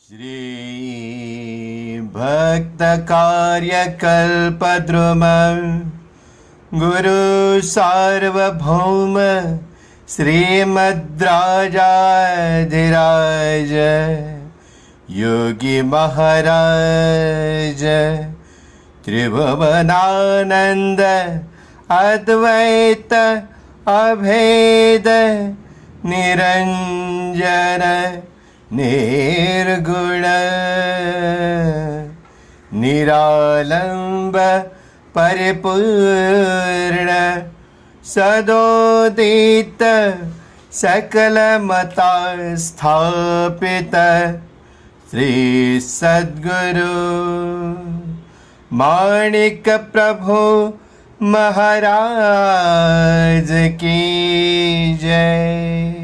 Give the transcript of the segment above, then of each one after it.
श्री भक्त कार्य कल्पद्रुम गुरु सार्वभौम श्रीमद्राजाधिराज योगी महाराज त्रिभुवनानंद अद्वैत अभेद निरंजन निर्गुण निरालंब परिपूर्ण सदोदित सकलमता स्थापित श्री सद्गुरु माणिक प्रभु महाराज की जय।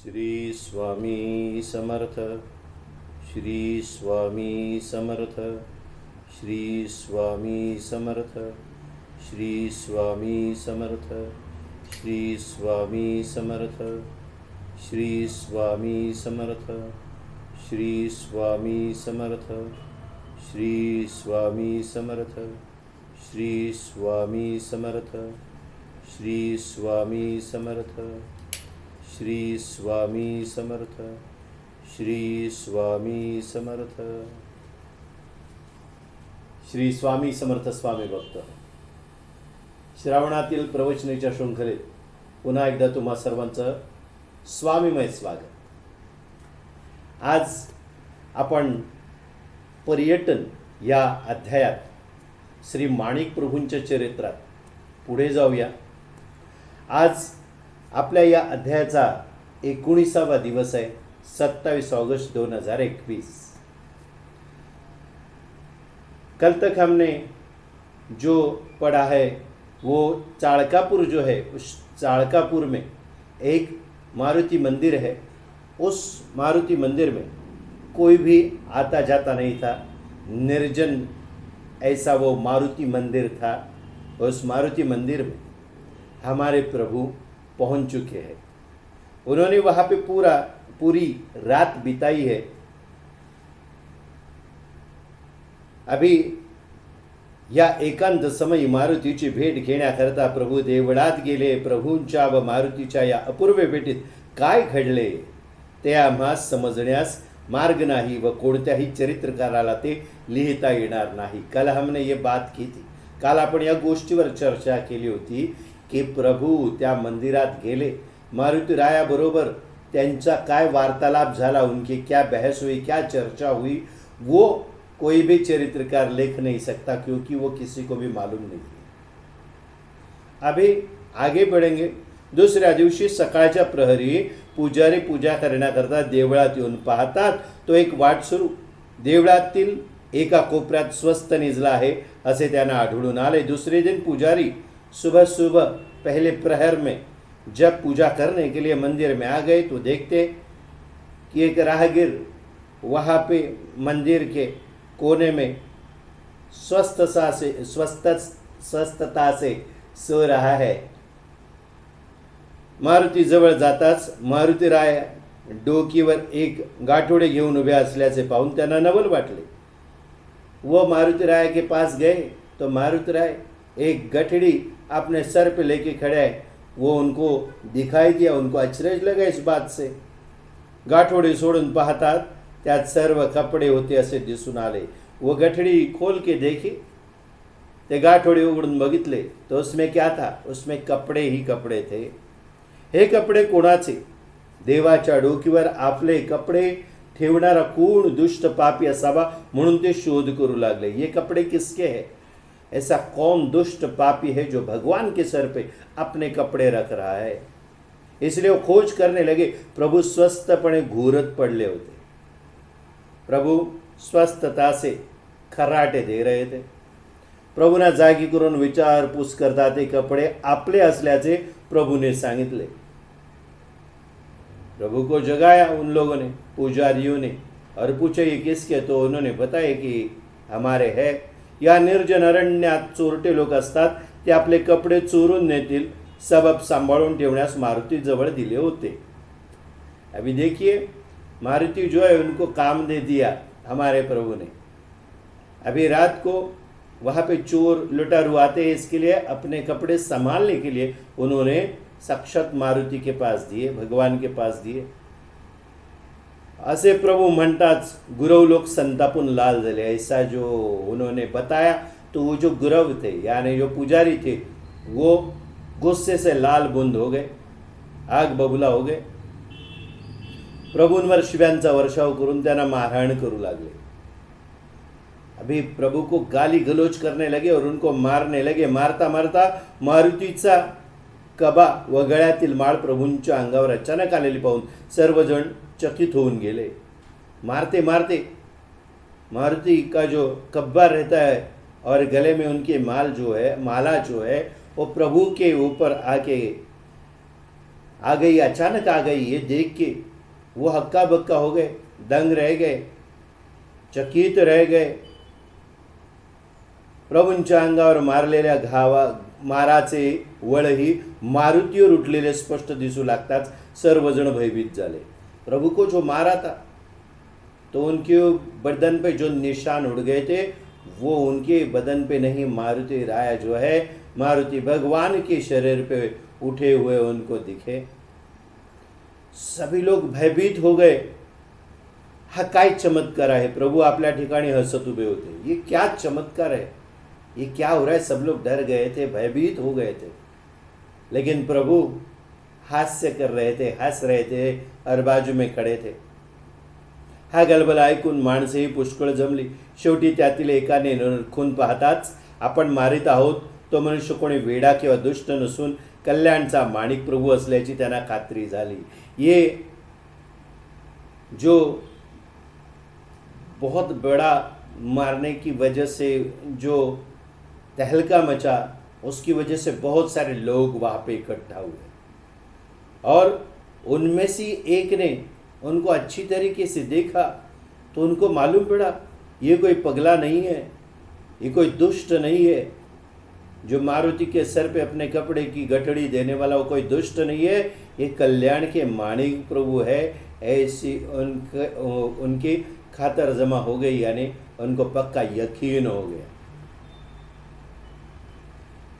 श्री स्वामी समर्थ, श्री स्वामी समर्थ, श्री स्वामी समर्थ, श्री स्वामी समर्थ, श्री स्वामी समर्थ, श्री स्वामी समर्थ, श्री स्वामी समर्थ, श्री स्वामी समर्थ, श्री स्वामी समर्थ, श्री स्वामी समर्थ, श्री स्वामी समर्थ, श्री स्वामी समर्थ। श्री स्वामी समर्थ स्वामी भक्त, श्रावणातील प्रवचनेच्या शृंखलेत पुन्हा एकदा तुम्हा सर्वांचं स्वामीमय स्वागत। आज आपण पर्यटन या अध्यायात श्री माणिक प्रभूंच्या चरित्रात पुढे जाऊया। आज आपल्या या अध्यायाचा 19वा दिवस आहे, 27 ऑगस्ट 2021। कल तक हमने जो पढ़ा है वो चाणकापुर जो है, उस चाणकापुर में एक मारुति मंदिर है। उस मारुति मंदिर में कोई भी आता जाता नहीं था, निर्जन ऐसा वो मारुति मंदिर था। उस मारुति मंदिर में हमारे प्रभु पहुंच चुके हैं। उन्होंने वहाँ पे पूरी रात बिताई है। अभी या एकांत समय मारुतीची भेट घेण्याकरता प्रभू देवळात गेले। प्रभूंच्या व मारुतीच्या या अपूर्व भेटीत काय घडले ते आम्हास समजण्यास मार्ग नाही व कोणत्याही चरित्रकाराला ते लिहिता येणार नाही। कल हमने ये बात की थी, काल आपण या गोष्टीवर चर्चा केली होती की प्रभू त्या मंदिरात गेले, मारुती रायाबरोबर त्यांचा काय वार्तालाप झाला, उनकी क्या बहस हुई, क्या चर्चा हुई, वो कोई भी चरित्रकार लिख नहीं सकता, क्योंकि वो किसी को भी मालूम नहीं है। अभी आगे बढ़ेंगे। दुसऱ्या दिवशी सकाळच्या प्रहरी पुजारी पूजा करण्याकरता देवळात येऊन पाहतात तो एक वाट सुरू। देवळातील एका कोपऱ्यात स्वस्त निजला आहे असे त्यांना आढळून आले। दूसरे दिन पुजारी सुबह सुबह पहले प्रहर में जब पूजा करने के लिए मंदिर में आ गए तो देखते कि एक राहगीर वहाँ पे मंदिर के कोने में स्वस्थता से सो रहा है। मारुती जवळ जाताच मारुती राय डोकीवर एक गाठोडे घेऊन उभे असल्याचे पाहून त्यांना नवल वाटले। वो मारुति राय के पास गए तो मारुति राय एक गठड़ी अपने सर पे लेके खड़े हैं। वो उनको दिखाई दिया, उनको अचरज लगा इस बात से। गाठोडे सोडून पाहतात त्यात सर्व कपडे होते असे दिसून आले। वो गठड़ी खोल के देखी, ते गाठोडे उघडून बघितले तो उसमें क्या था, उसमें कपडे ही कपडे थे। हे कपडे कोणाचे? देवाच्या डोकीवर आपले कपडे ठेवणारा कोण दुष्ट पापी असावा म्हणून ते शोध करू लागले। ये कपड़े किसके हैं? ऐसा कौन दुष्ट पापी है जो भगवान के सर पे अपने कपड़े रख रहा है? इसलिए वो खोज करने लगे। प्रभु स्वस्थपणे घूरत पडले होते। प्रभु स्वस्थता से खराटे दे रहे थे। प्रभूना जागी करून विचारपूस करता ते कपडे आपले असल्याचे प्रभूने सांगितले। प्रभु को जगाया उन लोगों ने, पुजारियों ने, और पूछे ये किसके? तो उन्होंने बताया कि हमारे है। या निर्जन अरण्यात चोरटे लोक असतात, ते आपले कपडे चोरून नेतील, सबब सांभाळून ठेवण्यास मारुती जवळ दिले होते। अभी देखिए मारुति जो है उनको काम दे दिया हमारे प्रभु ने। अभी रात को वहाँ पे चोर लुटारू आते हैं, इसके लिए अपने कपड़े संभालने के लिए उन्होंने साक्षात मारुति के पास दिए, भगवान के पास दिए। असे प्रभू म्हणताच गुरव लोग संतापून लाल झाले, ऐसा जो उन्होंने बताया। तो वो जो गुरव थे यानी जो पुजारी थे वो गुस्से से लाल बुंद हो गए, आग बबूला हो गए। प्रभूंवर शिव्यांचा वर्षाव करून त्यांना मारहाण करू लागले। अभी प्रभु को गाली गलोच करने लगे और उनको मारने लगे। मारता मारता मारुतीचा कबा व गळ्यातील माळ प्रभूंच्या अंगावर अचानक आलेली पाहून सर्वजण चकित होऊन गेले। मारते मारते मारुति का जो कब्बा रहता है और गले में उनके माला जो है वो प्रभु के ऊपर आ गई, अचानक आ गई। ये देख के वो हक्का बक्का हो गए, दंग रह गए, चकित रह गए। प्रभूंच्या अंगावर मारलेल्या माराचे वळही मारुतीवर उठलेले स्पष्ट दिसू लागताच सर्वजण भयभीत झाले। प्रभु को जो मारा था तो उनके बदन पे जो निशान उड़ गए थे वो उनके बदन पे नहीं, मारुति राया जो है मारुति भगवान के शरीर पे उठे हुए उनको दिखे। सभी लोग भयभीत हो गए। हा काय चमत्कार आहे, प्रभु आपल्या ठिकाणी हसत उभे होते। ये क्या चमत्कार है, ये क्या हो रहा है। सब लोग डर गए थे, भयभीत हो गए थे, लेकिन प्रभु हास्य कर रहे थे, हंस रहे थे और बाजू में खड़े थे। हा गलबला ऐकून माणसेही पुष्कळ जमली। शेवटी त्यातील एकाने खून पाहताच आपण मारित आहोत तो मनुष्य कोणी वेडा किंवा दुष्ट नसून कल्याणचा माणिक प्रभू असल्याची त्यांना खात्री झाली। ये जो बहुत बड़ा मारने की वजह से जो तहलका मचा, उसकी वजह से बहुत सारे लोग वहाँ पे इकट्ठा हुए और उनमें से एक ने उनको अच्छी तरीके से देखा तो उनको मालूम पड़ा ये कोई पगला नहीं है, ये कोई दुष्ट नहीं है। जो मारुति के सर पे अपने कपड़े की गठड़ी देने वाला वो कोई दुष्ट नहीं है, ये कल्याण के माणिक प्रभु है। ऐसी उनकी खातर जमा हो गई, यानी उनको पक्का यकीन हो गया।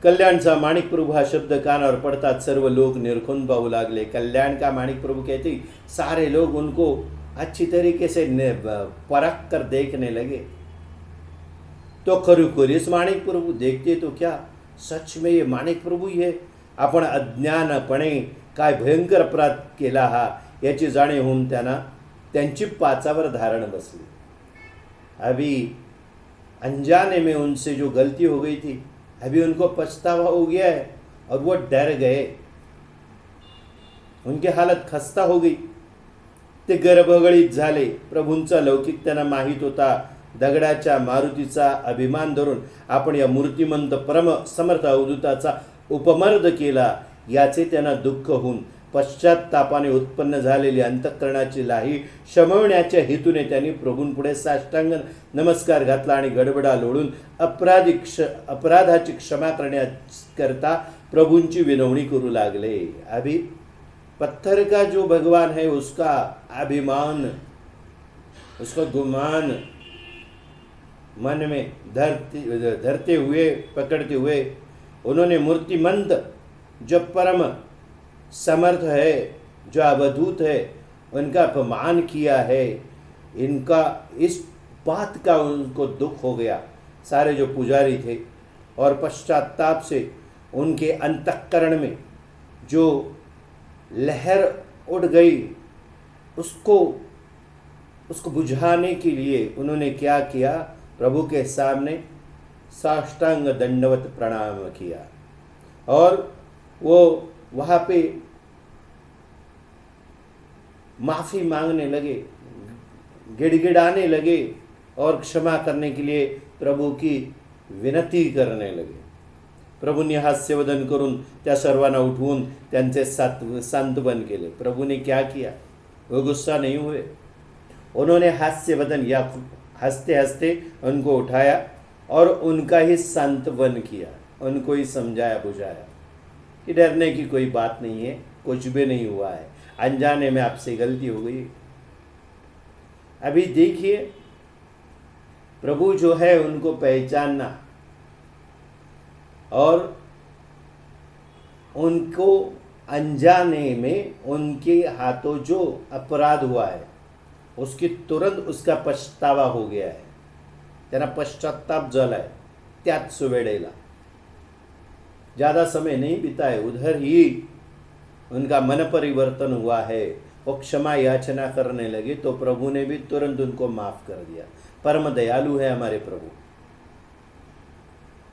कल्याणचा माणिक प्रभु हा शब्द कानावर पड़ताच सर्व लोग निरखुन पाहू लागले। कल्याण का माणिक प्रभु कहते ही सारे लोग उनको अच्छी तरीके से परख कर देखने लगे। तो खरोखरीच माणिक प्रभु देखते तो क्या सच में ये माणिक प्रभु ही है। आपण अज्ञानपणे काय भयंकर अपराध केला हा याची जाणीव होऊन त्यांची पाचावर धारण बसली। अभी अनजाने में उनसे जो गलती हो गई थी अभी उनको पछतावा हो गया है और वो डर गए, उनकी हालत खस्ता हो गई। ते गरबगळीत झाले। प्रभूंचा लौकिक त्यांना माहीत होता। दगडाच्या मारुतीचा अभिमान धरून आपण या मूर्तिमंत परम समर्थ अवधूताचा उपमर्द केला याचे त्यांना दुःख होऊन पश्चात्तापाने उत्पन्न झालेली अंतःकरणाची लाही शमवण्याच्या हेतूने त्यांनी प्रभूंपुढे साष्टांग नमस्कार घातला आणि गडबडा लोळून अपराधाची क्षमा करण्याकरता प्रभूंची विनवणी करू लागले। अभी पत्थर का जो भगवान है उसका अभिमान, उसका गुमान मन में धरते हुए पकड़ते हुए उन्होंने मूर्तिमंत जो परम समर्थ है, जो अवधूत है, उनका अपमान किया है। इनका इस बात का उनको दुख हो गया। सारे जो पुजारी थे और पश्चाताप से उनके अंतःकरण में जो लहर उड़ गई उसको बुझाने के लिए उन्होंने क्या किया, प्रभु के सामने साष्टांग दंडवत प्रणाम किया और वो वहाँ पे माफ़ी मांगने लगे, गिड़गिड़ाने लगे और क्षमा करने के लिए प्रभु की विनती करने लगे। प्रभूंनी हास्यवदन करून त्या सर्वांना उठवून त्यांचे सांत्वन केले। प्रभु ने क्या किया, वो गुस्सा नहीं हुए। उन्होंने हास्यवदन या हंसते हंसते उनको उठाया और उनका ही सांत्वन किया, उनको ही समझाया बुझाया कि डरने की कोई बात नहीं है, कुछ भी नहीं हुआ है, अनजाने में आपसे गलती हो गई। अभी देखिए, प्रभु जो है उनको पहचानना और उनको अनजाने में उनके हाथों जो अपराध हुआ है उसकी तुरंत उसका पछतावा हो गया है, त्यांना पश्चाताप झालाय त्याच वेळेला, ज़्यादा समय नहीं बीता है, उधर ही उनका मन परिवर्तन हुआ है, वो क्षमा याचना करने लगे तो प्रभु ने भी तुरंत उनको माफ कर दिया। परम दयालु है हमारे प्रभु।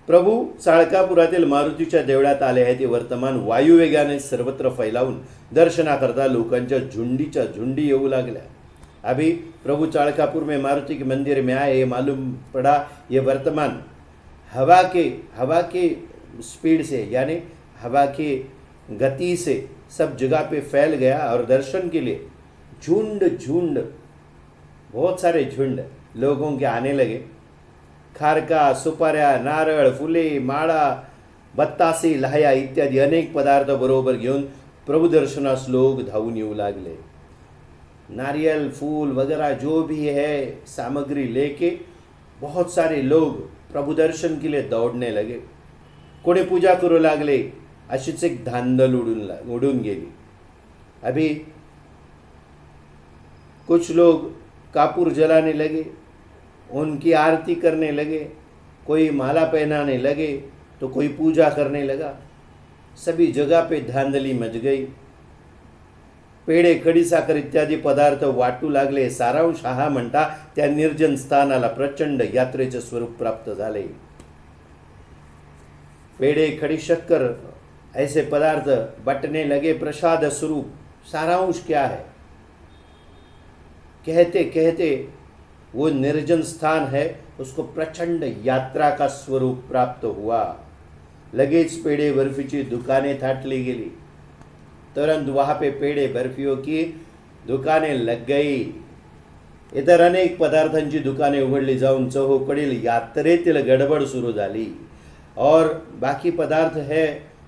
प्रभू साळकापुरातील मारुतीच्या देवळात आले आहेत। ते वर्तमान वायुवेगाने सर्वत्र फैलावून दर्शनाकरता लोकांच्या झुंडीच्या झुंडी येऊ लागल्या। अभी प्रभु चाणकापुर में मारुति के मंदिर में आए, ये मालूम पड़ा ये वर्तमान हवा के स्पीड से यानी हवा की गति से सब जगह पे फैल गया और दर्शन के लिए झुंड बहुत सारे झुंड लोगों के आने लगे। खारका, सुपाऱ्या, नारळ, फुले, माळा, बत्तासे, लहाया इत्यादी अनेक पदार्थ बरोबर घेऊन प्रभु दर्शनास लोग धावून येऊ लागले। नारियल, फूल वगैरह जो भी है सामग्री लेके बहुत सारे लोग प्रभु दर्शन के लिए दौड़ने लगे। कोणी पूजा करू लागले, अशीच एक धांदल उडून गेली। अभी कुछ लोग कापूर जलाने लगे, उनकी आरती करने लगे, कोई माला पहनाने लगे तो कोई पूजा करने लगा। सभी जगह पे धांदली मच गई। पेढे, खडीसाखर इत्यादी पदार्थ वाटू लागले। सारांश हा म्हणता त्या निर्जन स्थानाला प्रचंड यात्रेचे स्वरूप प्राप्त झाले। पेढे, खडीशक्कर ऐसे पदार्थ बटने लगे प्रसाद स्वरूप। सारांश क्या है? कहते कहते वो निर्जन स्थान है उसको प्रचंड यात्रा का स्वरूप प्राप्त हुआ। लगेच पेढे बर्फीची दुकाने थाटली गेली। तुरंत वहाँ पे पेढे बर्फियों की दुकानें लग गई। इतर अनेक पदार्थांची दुकाने उघडली जाऊन चहूकडील यात्रेतील गडबड सुरू झाली। और बाकी पदार्थ है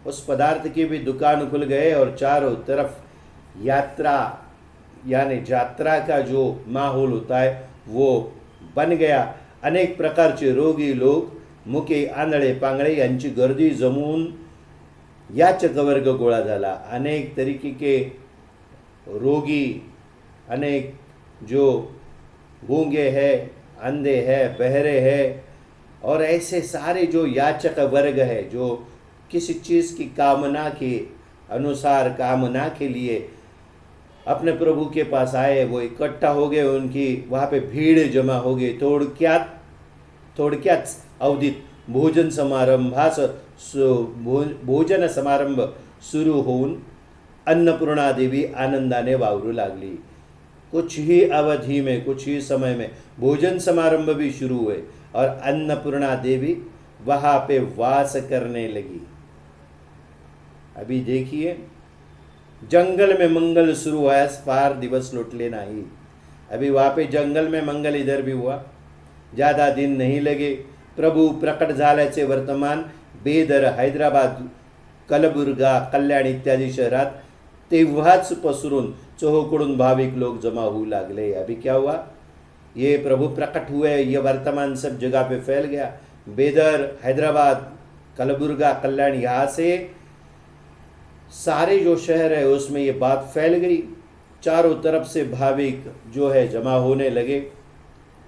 उस पदार्थ की भी दुकान खुल गए और चारों तरफ यात्रा यानी यात्रा का जो माहौल होता है वो बन गया। अनेक प्रकारचे रोगी लोग, मुके, आंधळे, पांगळे यांची गर्दी जमून याचक वर्ग गोळा झाला। अनेक तरीके के रोगी, अनेक जो गूंगे हैं, अंधे हैं, बहरे हैं और ऐसे सारे जो याचक वर्ग है जो किसी चीज़ की कामना के अनुसार कामना के लिए अपने प्रभु के पास आए, वो इकट्ठा हो गए। उनकी वहाँ पे भीड़ जमा हो गई। थोडक्यात अवधीत भोजन समारंभ सुरू होऊन अन्नपूर्णा देवी आनंदाने वावरू लागली। कुछ ही अवधि में, कुछ ही समय में भोजन समारंभ भी शुरू हुए और अन्नपूर्णा देवी वहाँ पे वास करने लगी। अभी देखिए, जंगल में मंगल शुरू हुआ, पार दिवस लौटले नहीं। अभी वहाँ पे जंगल में मंगल इधर भी हुआ। ज़्यादा दिन नहीं लगे प्रभु प्रकट झाल्याचे वर्तमान बेदर, हैदराबाद, कलबुर्गा, कल्याण इत्यादी शहरात तेव्हाच पसरून चहूकडून भाविक लोग जमा होऊ लागले। अभी क्या हुआ? ये प्रभु प्रकट हुए, ये वर्तमान सब जगह पे फैल गया। बेदर, हैदराबाद, कलबुर्गा, कल्याण, यहाँ से सारे जो शहर है उसमें ये बात फैल गई। चारों तरफ से भाविक जो है जमा होने लगे।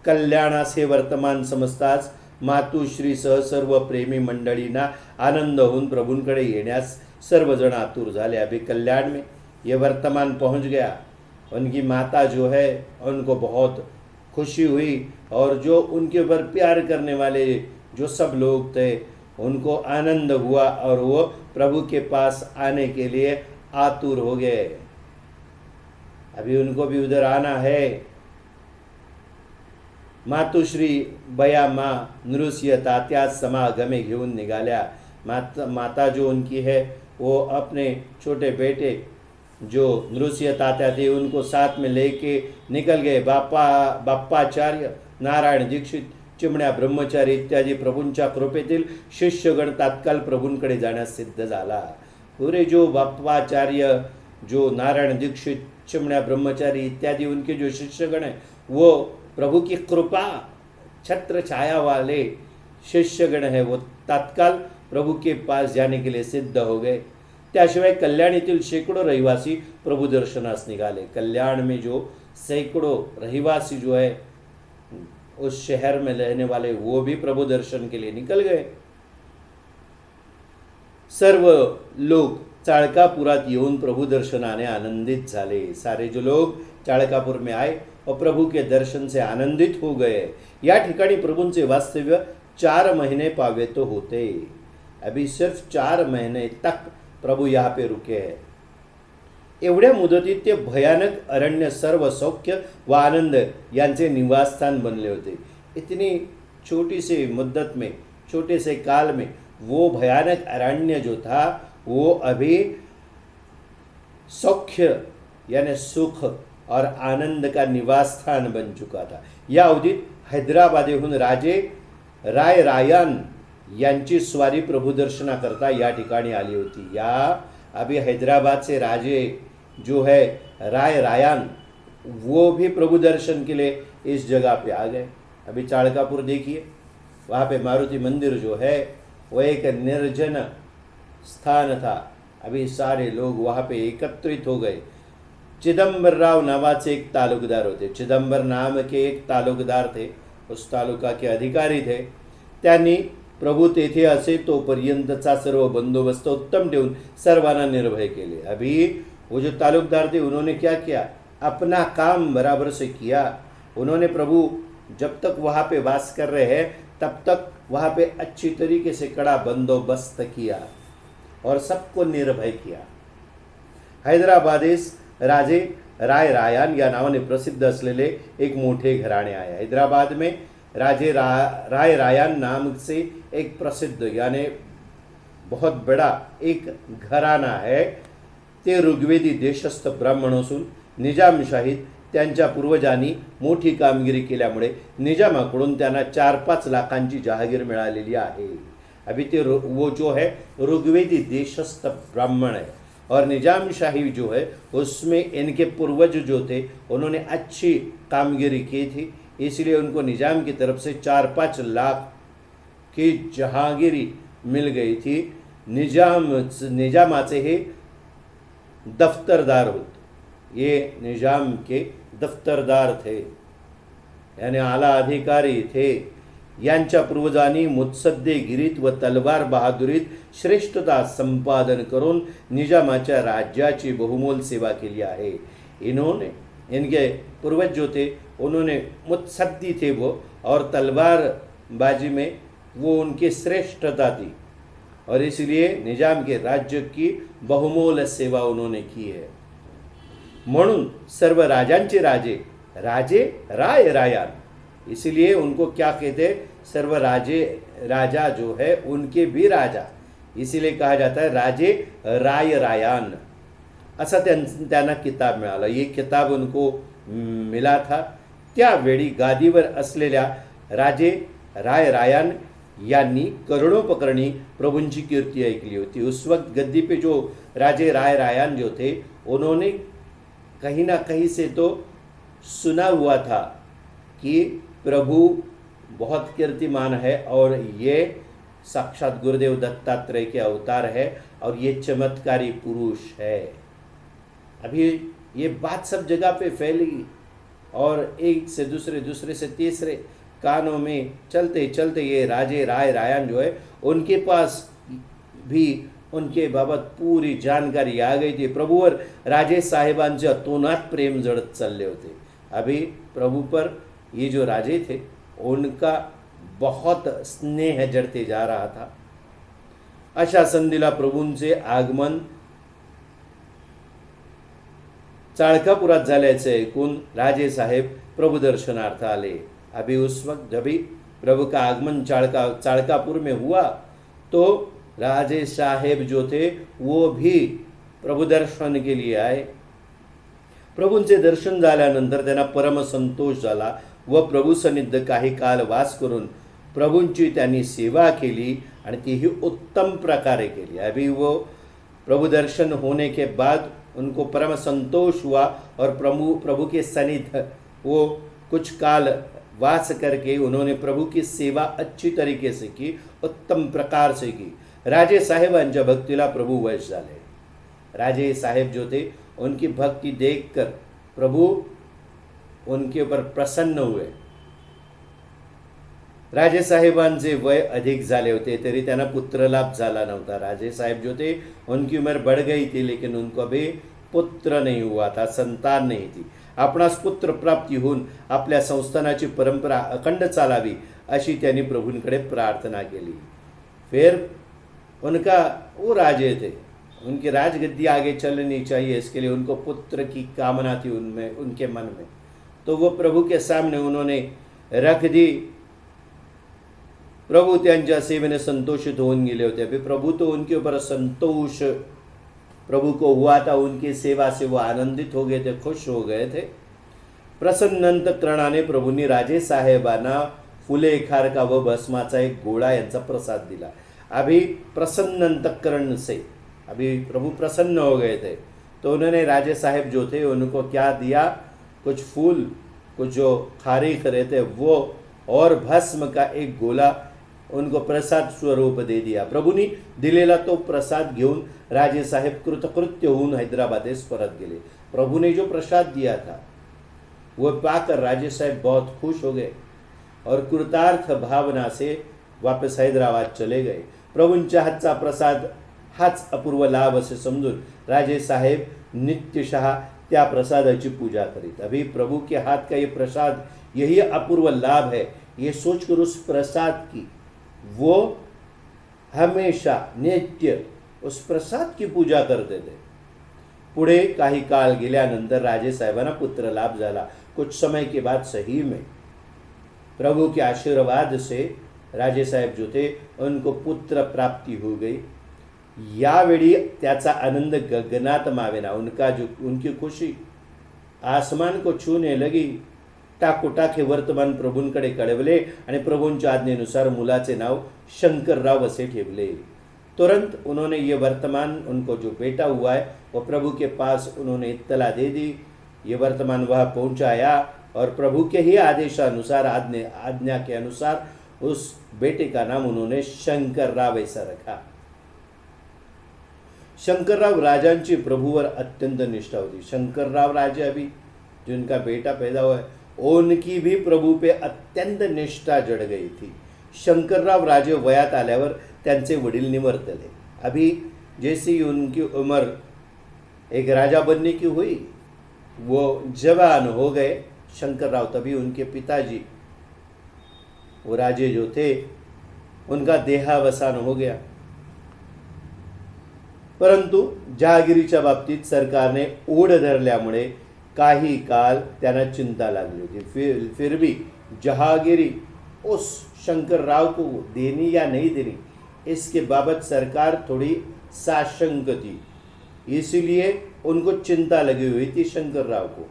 कल्याणासे वर्तमान समजताच मातुश्री सह सर्व प्रेमी मंडळींना आनंद होऊन प्रभूंकडे येण्यास सर्वजण आतुर झाले। अभी कल्याण में ये वर्तमान पहुंच गया। उनकी माता जो है उनको बहुत खुशी हुई और जो उनके ऊपर प्यार करने वाले जो सब लोग थे उनको आनंद हुआ और वो प्रभु के पास आने के लिए आतुर हो गए। अभी उनको भी उधर आना है। मातुश्री बया माँ नृस्य तात्या समागमे घेऊन निघाल्या। माता जो उनकी है वो अपने छोटे बेटे जो नृस्य तात्या थे उनको साथ में लेके निकल गए। बाप्पाचार्य, नारायण दीक्षित, चिमण्या ब्रह्मचारी इत्यादी प्रभूंच्या कृपेतील शिष्यगण तात्काळ प्रभूंकडे जाण्यास सिद्ध झाला। पूरे जो बाप्पाचार्य, जो नारायण दीक्षित, चिमण्या ब्रह्मचारी इत्यादि उनके जो शिष्यगण हैं वो प्रभु की कृपा छत्र छाया वाले शिष्यगण है वो तात्काल प्रभु के पास जाने के लिए सिद्ध हो गए. त्याशिवाय कल्याण येथील शेकडो रहिवासी प्रभु दर्शनास निघाले. कल्याण में जो सैकड़ों रहिवासी जो है उस शहर में रहने वाले वो भी प्रभु दर्शन के लिए निकल गए. सर्व लोग चाळकापुरात येऊन प्रभु दर्शनाने आनंदित झाले. सारे जो लोग चाळकापुर में आए और प्रभु के दर्शन से आनंदित हो गए. या ठिकाणी प्रभूंचे वास्तव्य 4 महीने पावे तो होते. अभी सिर्फ 4 महीने तक प्रभु यहाँ पे रुके हैं. एवढ्या मुदतीत ते भयानक अरण्य सर्व सौख्य व आनंद यांचे निवासस्थान बनले होते. इतनी छोटी सी मुद्दत में, छोटे से काल में वो भयानक अरण्य जो था वो अभी सौख्य यानी सुख और आनंद का निवास स्थान बन चुका था. या अवधीत हैदराबादेहून राजे राय रायन यांची स्वारी प्रभुदर्शनाकरता या ठिकाणी आली होती. या अभी हैदराबाद से राजे जो है राय रायन वो भी प्रभु दर्शन के लिए इस जगह पे आ गए. अभी चाळकापुर देखिए, वहाँ पे मारुति मंदिर जो है वो एक निर्जन स्थान था. अभी सारे लोग वहाँ पे एकत्रित हो गए. चिदंबरराव नावाचे एक तालुकदार होते. चिदंबर नाम के एक तालुकदार थे, उस तालुका के अधिकारी थे. त्यांनी प्रभु तेथे असे तोपर्यंतचा सर्व बंदोबस्त उत्तम ठेवून सर्वांना निर्भय केले. अभी वो जो तालुकदार थे उन्होंने क्या किया, अपना काम बराबर से किया. उन्होंने प्रभु जब तक वहाँ पे वास कर रहे हैं तब तक वहाँ पे अच्छी तरीके से कड़ा बंदोबस्त किया और सबको निर्भय किया. हैदराबादेस राजे राय रायन या नावाने प्रसिद्ध असलेले एक मोठे घराणे आहे. हैदराबाद में राजे राय रायन नाम से एक प्रसिद्ध यानी बहुत बड़ा एक घराणा है. ते ऋग्वेदी देशस्थ ब्राह्मण असून निजामशाहीत त्यांच्या पूर्वजांनी मोठी कामगिरी केल्यामुळे निजामाकडून त्यांना 4-5 लाखांची जहागीर मिळालेली आहे. अभी ते वो जो है ऋग्वेदी देशस्थ ब्राह्मण है और निजामशाही जो है उसमें इनके पूर्वज जो थे उन्होंने अच्छी कामगिरी की थी, इसलिए उनको निजाम की तरफ से 4-5 लाख की जहांगीरी मिल गई थी. निजामाचे हे दफ्तरदार होते. ये निजाम के दफ्तरदार थे यानी आला अधिकारी थे. यांच्या पूर्वजांनी मुत्सद्देगिरीत व तलवार बहादुरीत श्रेष्ठता संपादन करून निजामाच्या राज्याची बहुमोल सेवा केली आहे. इनके पूर्वज जो थे उन्होंने मुत्सद्दी थे वो और तलवारबाजी में वो उनकी श्रेष्ठता थी और इसलिए निजाम के राज्य की बहुमोल सेवा उन्होंने की है. म्हणून सर्व राजांचे राजे राजे राय रायन, इसलिए उनको क्या कहते हैं, सर्व राजा जो है उनके भी राजा, इसीलिए कहा जाता है राजे राय रायन. असा त्यांना किताब मिळाला. ये किताब उनको मिला था. त्यावेळी गादीवर असलेल्या राजे राय रायन यांनी करोडोपकरणी प्रभुंची कीर्ती ऐकली होती. उस वक्त गद्दी पे जो राजे राय रायन जो थे उन्होंने कहीं ना कहीं से तो सुना हुआ था कि प्रभु बहुत कीर्तिमान है और ये साक्षात गुरुदेव दत्तात्रेय के अवतार है और ये चमत्कारी पुरुष है. अभी ये बात सब जगह पे फैली और एक से दूसरे से तीसरे कानों में चलते चलते ये राजे राय रायन जो है उनके पास भी उनके बाबत पूरी जानकारी आ गई थी. प्रभूवर राजे साहेबांचे अतोनात प्रेम जड़त चालले होते. अभी प्रभु पर ये जो राजे थे उनका बहुत स्नेह जड़ते जा रहा था. अशा संधीला प्रभूंचे आगमन चाळकापुरात झाल्याचे ऐकून राजे साहेब प्रभु दर्शनार्थ आले. अभी उस वक्त जब भी प्रभु का आगमन चाळकापुर में हुआ तो राजे साहेब जो थे वो भी प्रभु दर्शन के लिए आए. प्रभूंचे दर्शन झाल्यानंतर त्यांना परम संतोष झाला व प्रभू सन्निध काही काल वास करून प्रभूंची त्यांनी सेवा केली आणि तीही उत्तम प्रकारे केली. अभी वो प्रभु दर्शन होने के बाद उनको परम संतोष हुआ और प्रभु के सन्निध वो कुछ काल वास करके उन्होंने प्रभु की सेवा अच्छी तरीके से की, उत्तम प्रकार से की. राजे साहेबांच्या भक्तीला प्रभू वश झाले. राजे साहेब जो थे उनकी भक्ति देखकर प्रभु उनके ऊपर प्रसन्न हुए. राजे साहेबांचे वय अधिक झाले होते तरी त्यांना पुत्रलाभ झाला नव्हता. राजे साहेब जो थे उनकी उम्र बढ़ गई थी लेकिन उनको अभी पुत्र नहीं हुआ था, संतान नहीं थी. आपणास पुत्र प्राप्ती होऊन आपल्या संस्थानाची परंपरा अखंड चालावी अशी त्यांनी प्रभूंकडे प्रार्थना केली. फिर उनका वो राजे थे, उनकी राजगद्दी आगे चलनी चाहिए, इसके लिए उनको पुत्र की कामना थी उनमें, उनके मन में. तो वो प्रभु के सामने उन्होंने रख दी. प्रभु त्यांच्या सेवेने संतोषित होऊन गेले होते. अभी प्रभु तो उनके ऊपर संतोष प्रभु को हुआ था, उनकी सेवा से वो आनंदित हो गए थे, खुश हो गए थे. प्रसन्न अंतःकरणाने प्रभूंनी राजे साहेबांना फुले, खारका व भस्माचा एक गोळा यांचा प्रसाद दिला. अभी प्रसन्न अंतःकरण से अभी प्रभु प्रसन्न हो गए थे तो उन्होंने राजे साहेब जो थे उनको क्या दिया, कुछ फूल, कुछ जो खारीक रहते वो और भस्म का एक गोला उनको प्रसाद स्वरूप दे दिया. प्रभूंनी दिलेला तो प्रसाद घेऊन राजे साहेब कृतकृत्य होऊन हैदराबादेस परत गेले. प्रभु ने जो प्रसाद दिया था वो पाकर राजे साहेब बहुत खुश हो गए और कृतार्थ भावना से वापस हैदराबाद चले गए. प्रभूंच्या हातचा प्रसाद हाच अपूर्व लाभ असे समजून राजे साहेब नित्यशः त्या प्रसादाची पूजा करीत. अभी प्रभु के हाथ का ये प्रसाद यही अपूर्व लाभ है, ये सोचकर उस प्रसाद की वो हमेशा नित्य उस प्रसाद की पूजा करते थे. पुढे काही काळ गेल्यानंतर राजे साहेबांना पुत्र लाभ झाला. कुछ समय के बाद सही में प्रभु के आशीर्वाद से राजे साहेब जो थे उनको पुत्र प्राप्ति हो गई. यावेळी त्याचा आनंद गगनात मावेना. उनकी खुशी आसमान को छूने लगी. टाकोटाक हे वर्तमान प्रभूंकडे कळवले आणि प्रभूंच्या आज्ञेनुसार मुलाचे नाव शंकरराव असे ठेवले. तुरंत उन्होंने ये वर्तमान, उनको जो बेटा हुआ है वो प्रभु के पास उन्होंने इत्तला दे दी. ये वर्तमान वह पहुंचाया और प्रभु के ही आदेशानुसार, आज्ञा के अनुसार उस बेटे का नाम उन्होंने शंकरराव ऐसा रखा. शंकरराव राजांची प्रभुवर अत्यंत निष्ठा होती. शंकरराव राजे अभी जिनका बेटा पैदा हुआ है उनकी भी प्रभु पे अत्यंत निष्ठा जड़ गई थी. शंकरराव राजे वयात आल्यावर त्यांचे वडील निवर्तले. अभी जैसी उनकी उम्र एक राजा बनने की हुई, वो जवान हो गए शंकरराव, तभी उनके पिताजी वो राजे जो थे उनका देहावसान हो गया. परंतु जहागिरीच्या बाबतीत सरकारने ओढ धरल्यामुळे काही काल त्यांना चिंता लागली होती. फिर भी जहागिरी उस शंकरराव को देनी या नहीं देनी इसके बाबत सरकार थोड़ी साशंक थी. इसलिए उनको चिंता लगी हुई थी शंकरराव को.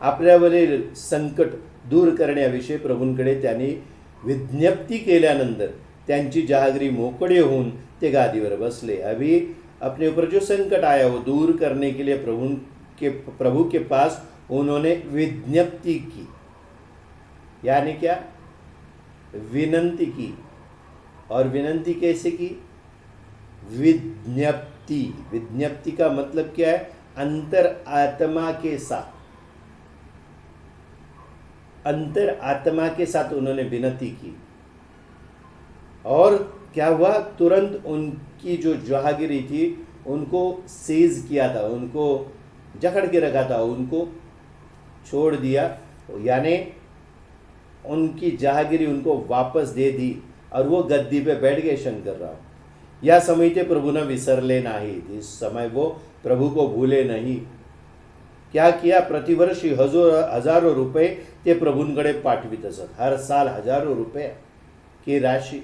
आपल्यावरील संकट दूर करण्याविषयी प्रभूंकडे त्यांनी विज्ञप्ती केल्यानंतर त्यांची जहागिरी मोकळे होऊन ते गादीवर बसले. अभी अपने ऊपर जो संकट आया वो दूर करने के लिए प्रभु के पास उन्होंने विज्ञप्ति की, यानी क्या, विनंती की. और विनंती कैसे की? विज्ञप्ति. विज्ञप्ति का मतलब क्या है? अंतर आत्मा के साथ, अंतर आत्मा के साथ उन्होंने विनती की. और क्या हुआ, तुरंत उनकी जो जहागिरी थी उनको सीज किया था, उनको जकड़ के रखा था, उनको छोड़ दिया. यानी उनकी जहागिरी उनको वापस दे दी और वो गद्दी पे बैठ गए शंकरराव. या समय ते प्रभूने विसरले नाही. इस समय वो प्रभु को भूले नहीं. क्या किया, प्रतिवर्षी हजारों रुपये ते प्रभूंकडे पाठवित असत. हर साल हजारों रुपये की राशि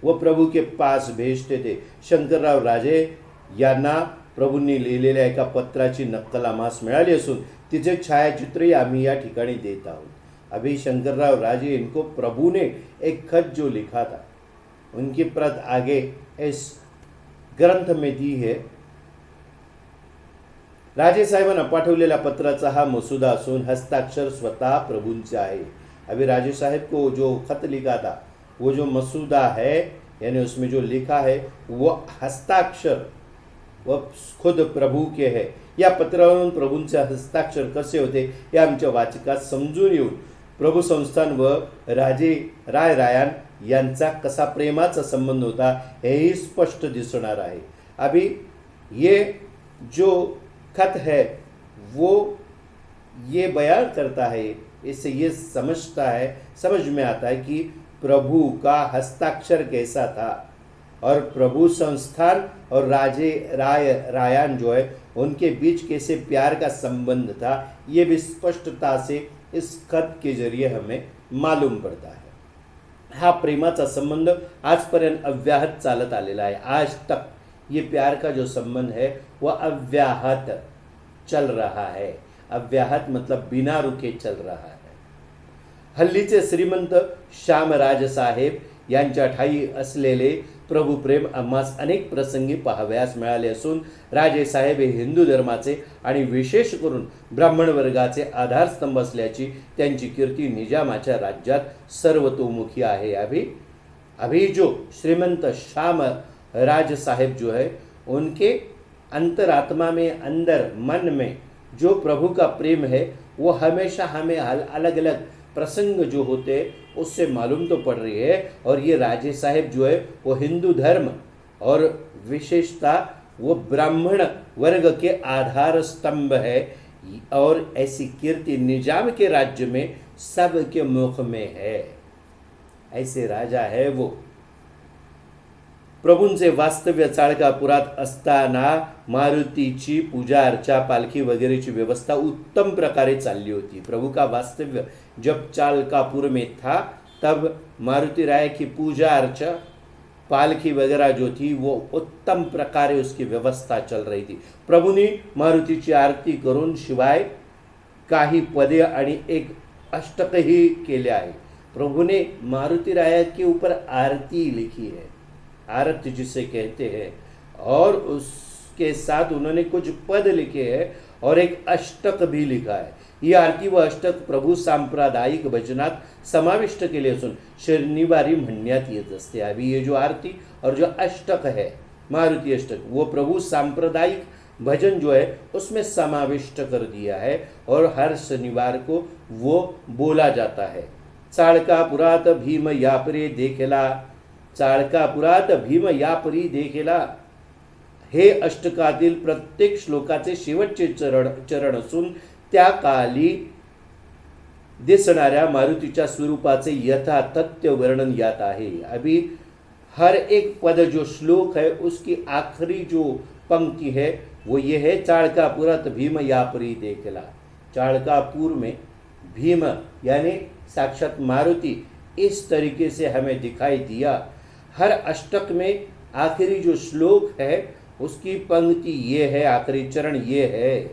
वो प्रभु के पास भेजते थे. शंकरराव राजे यांना प्रभूंनी लिहिलेल्या एका पत्राची नक्कल आम्हास मिळाली असून तिचे छायाचित्रही आम्ही या ठिकाणी देत आहोत. अभी शंकरराव राजे इनको प्रभु ने एक खत जो लिखा था उनकी प्रत आगे इस ग्रंथ में दी है. राजे साहेबांना पाठवलेल्या पत्राचा हा मसुदा असून हस्ताक्षर स्वतः प्रभूंचे आहे. अभी राजे साहब को जो खत लिखा था, वो जो मसूदा है यानी उसमें जो लिखा है वो हस्ताक्षर व खुद प्रभू के है. या पत्रावरून प्रभूंचे हस्ताक्षर कसे होते हे आमच्या वाचकात समजून येऊन प्रभू संस्थान व राजे रायरायान यांचा कसा प्रेमाचा संबंध होता हेही स्पष्ट दिसणार आहे. अभी ये जो खत है वो ये बयान करता है, इससे ये समझ में आता है कि प्रभु का हस्ताक्षर कैसा था और प्रभु संस्थान और राजे रायान जो है उनके बीच कैसे प्यार का संबंध था. ये भी स्पष्टता से इस खत के जरिए हमें मालूम पड़ता है. हा प्रेमाचा संबंध आजपर्यंत अव्याहत चालत आलेला आहे. आज तक ये प्यार का जो संबंध है वह अव्याहत चल रहा है. अव्याहत मतलब बिना रुके चल रहा है. हल्लीचे श्रीमंत श्यामराज साहेब यांच्या ठाई असलेले प्रभू प्रेम आम्हास अनेक प्रसंगी पाहावयास मिळाले असून राजे साहेब हे हिंदू धर्माचे आणि विशेष करून ब्राह्मण वर्गाचे आधारस्तंभ असल्याची त्यांची कीर्ती निजामाच्या राज्यात सर्वतोमुखी आहे. अभी जो श्रीमंत श्याम राज साहेब जो है उनके अंतरात्मा में अंदर मन में जो प्रभु का प्रेम है वो हमेशा हमें अलग अलग प्रसंग जो होते उससे मालूम तो पड़ रही है. और ये राजे साहेब जो है वो हिंदू धर्म और विशेषता वो ब्राह्मण वर्ग के आधार स्तंभ है और ऐसी कीर्ति निजाम के राज्य में सबके मुख में है. ऐसे राजा है वो. प्रभूंचे वास्तव्य चाळकापुरात असताना मारुतीची पूजा अर्चा पालखी वगैरेची व्यवस्था उत्तम प्रकारे चालली होती. प्रभु का वास्तव्य जब चालकापुर में था तब मारुति राय की पूजा अर्चा पालखी वगैरह जो थी वो उत्तम प्रकारे उसकी व्यवस्था चल रही थी. प्रभूंनी मारुतीची आरती करून शिवाय काही पदे आणि एक अष्टकही केले आहे. प्रभु ने मारुति राय के ऊपर आरती लिखी है, आरती जिसे कहते हैं, और उसके साथ उन्होंने कुछ पद लिखे हैं और एक अष्टक भी लिखा है. ये आरती व अष्टक प्रभू सांप्रदायिक भजनात समाविष्ट केले असून शनिवारी म्हणण्यात येत असते. अभी ये जो आरती और जो अष्टक है मारुति अष्टक वो प्रभु सांप्रदायिक भजन जो है उसमें समाविष्ट कर दिया है और हर शनिवार को वो बोला जाता है. चाळकापुरात भीम यापरे देखला, चाळकापुरात भीम यापरी देखला हे अष्टकातील प्रत्येक श्लोकाचे शेवटचे चरण असून त्या काली दिसणाऱ्या मारुतीच्या स्वरूपाचे यथातथ्य वर्णन यात आहे. अभी हर एक पद जो श्लोक है उसकी आखिरी जो पंक्ति है वो ये है, चाळकापुरात भीम यापरी देखला. चाळकापुर में भीम यानी साक्षात मारुति इस तरीके से हमें दिखाई दिया. हर अष्टक में आखिरी जो श्लोक है उसकी पंक्ति ये है, आखिरी चरण ये है.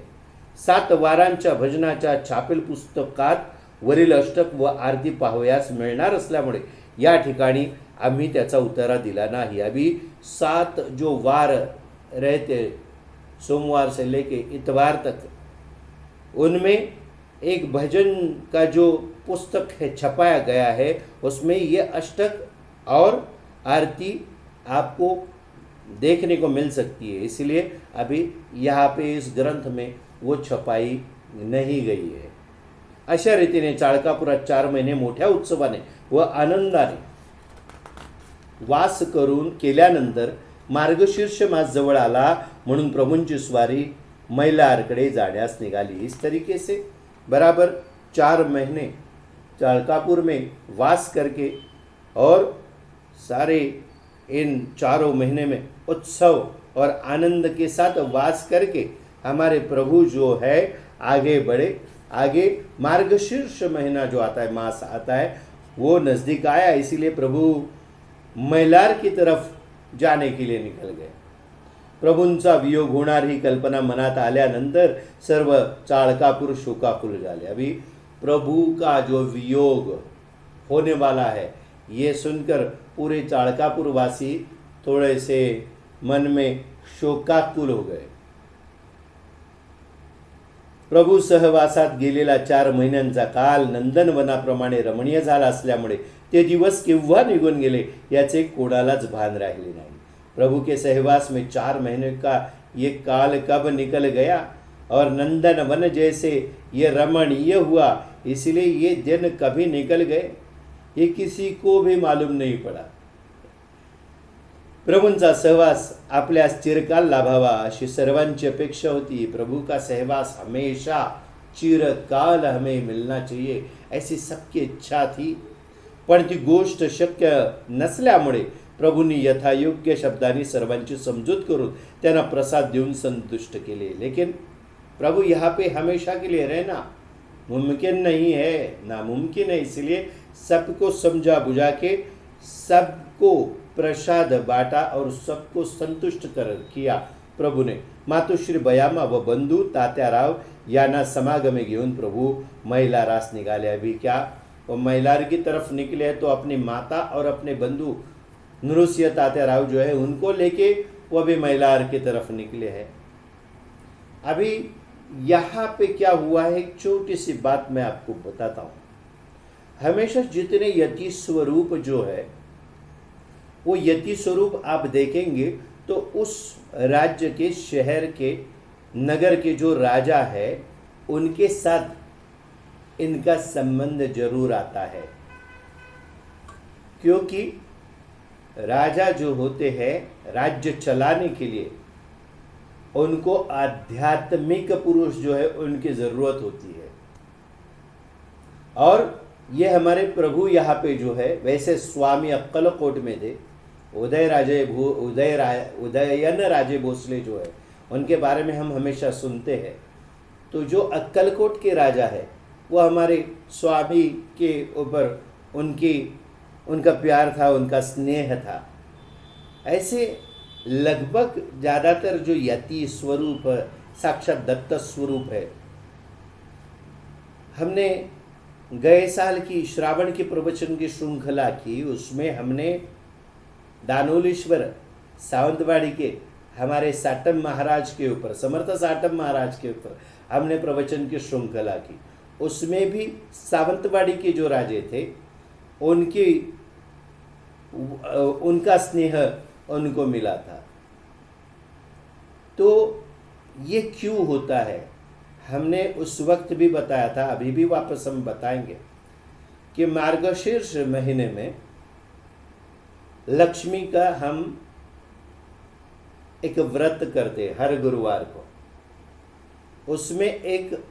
7 वारांच्या भजनाच्या छापील पुस्तकात वरील अष्टक व आरती पाहावयास मिळणार असल्यामुळे या ठिकाणी आम्ही त्याचा उतारा दिला नाही. अभी 7 जो वार रहते सोमवार से लेके इतवार तक, उनमें एक भजन का जो पुस्तक है छपाया गया है उसमें ये अष्टक और आरती आपको देखने को मिल सकती है. इसलिए अभी यहाँ पे इस ग्रंथ में वो छपाई नहीं गई है. अशा रीतीने चाळकापुरात 4 महिने मोठ्या उत्सवाने व आनंदाने वास करून केल्यानंतर मार्गशीर्ष मास जवळ आला म्हणून प्रभूंची स्वारी मैलारकडे जाण्यास निघाली. इस तरीके से बराबर 4 महीने चाळकापुर में वास करके और सारे इन 4 महीने में उत्सव और आनंद के साथ वास करके हमारे प्रभु जो है आगे बढ़े. आगे मार्गशीर्ष महीना जो आता है, मास आता है, वो नज़दीक आया. इसीलिए प्रभु मैलार की तरफ जाने के लिए निकल गए. प्रभूंचा वियोग होणार ही कल्पना मनात आल्यानंतर सर्व चाळकापुर शोकाकुल झाले. अभी प्रभु का जो वियोग होने वाला है ये सुनकर पूरे चाळकापुर वासी थोड़े से मन में शोकाकुल हो गए. प्रभू सहवासात गेलेला 4 महिन्यांचा काल नंदनवनाप्रमाणे रमणीय झाला असल्यामुळे ते दिवस केव्हा निघून गेले याचे कोणालाच भान राहिले नाही। प्रभु के सहवास में 4 महीने का ये काल कब निकल गया और नंदन वन जैसे ये रमणीय हुआ, इसलिए ये दिन कभी निकल गए ये किसी को भी मालूम नहीं पड़ा। प्रभूंचा सहवास आपल्यास चिरकाल लाभावा अशी सर्वांची अपेक्षा होती। प्रभु का सहवास हमेशा चिरकाल हमें मिलना चाहिए ऐसी सबकी इच्छा थी, पण ती गोष्ट शक्य नसल्यामुळे प्रभूंनी यथायोग्य शब्दांनी सर्वांची समजूत करून त्यांना प्रसाद देऊन संतुष्ट केले। लेकिन प्रभु यहाँ पे हमेशा के लिए रहना मुमकिन नहीं है, नामुमकिन है, इसलिए सबको समझा बुझा के सबको प्रसाद बांटा और सबको संतुष्ट कर किया। प्रभु ने मातोश्री बयामा व बंधू तात्याराव यांना समागमे घेऊन प्रभु महिलारास निघाले। अभी क्या वो महिलार की तरफ निकले तो अपनी माता और अपने बंधु नृसिंह तात्याराव जो है उनको लेके वो भी महिलार की तरफ निकले हैं। अभी यहाँ पे क्या हुआ है, एक छोटी सी बात मैं आपको बताता हूँ। हमेशा जितने यति स्वरूप जो है वो यति स्वरूप आप देखेंगे तो उस राज्य के, शहर के, नगर के जो राजा है उनके साथ इनका संबंध जरूर आता है, क्योंकि राजा जो होते हैं राज्य चलाने के लिए उनको आध्यात्मिक पुरुष जो है उनकी ज़रूरत होती है। और ये हमारे प्रभु यहाँ पे जो है, वैसे स्वामी अक्कलकोट में थे, उदयन राजे भोसले जो है उनके बारे में हम हमेशा सुनते हैं। तो जो अक्कलकोट के राजा है वो हमारे स्वामी के ऊपर उनका प्यार था, उनका स्नेह था। ऐसे लगभग ज़्यादातर जो यति स्वरूप साक्षात दत्त स्वरूप है, हमने गए साल की श्रावण की प्रवचन की श्रृंखला की, उसमें हमने दानोलीश्वर सावंतवाड़ी के हमारे साटम महाराज के ऊपर, समर्थ साटम महाराज के ऊपर हमने प्रवचन की श्रृंखला की। उसमें भी सावंतवाड़ी के जो राजे थे उनका स्नेह उनको मिला था। तो ये क्यों होता है, हमने उस वक्त भी बताया था, अभी भी वापस हम बताएंगे कि मार्गशीर्ष महीने में लक्ष्मी का हम एक व्रत करते हर गुरुवार को। उसमें एक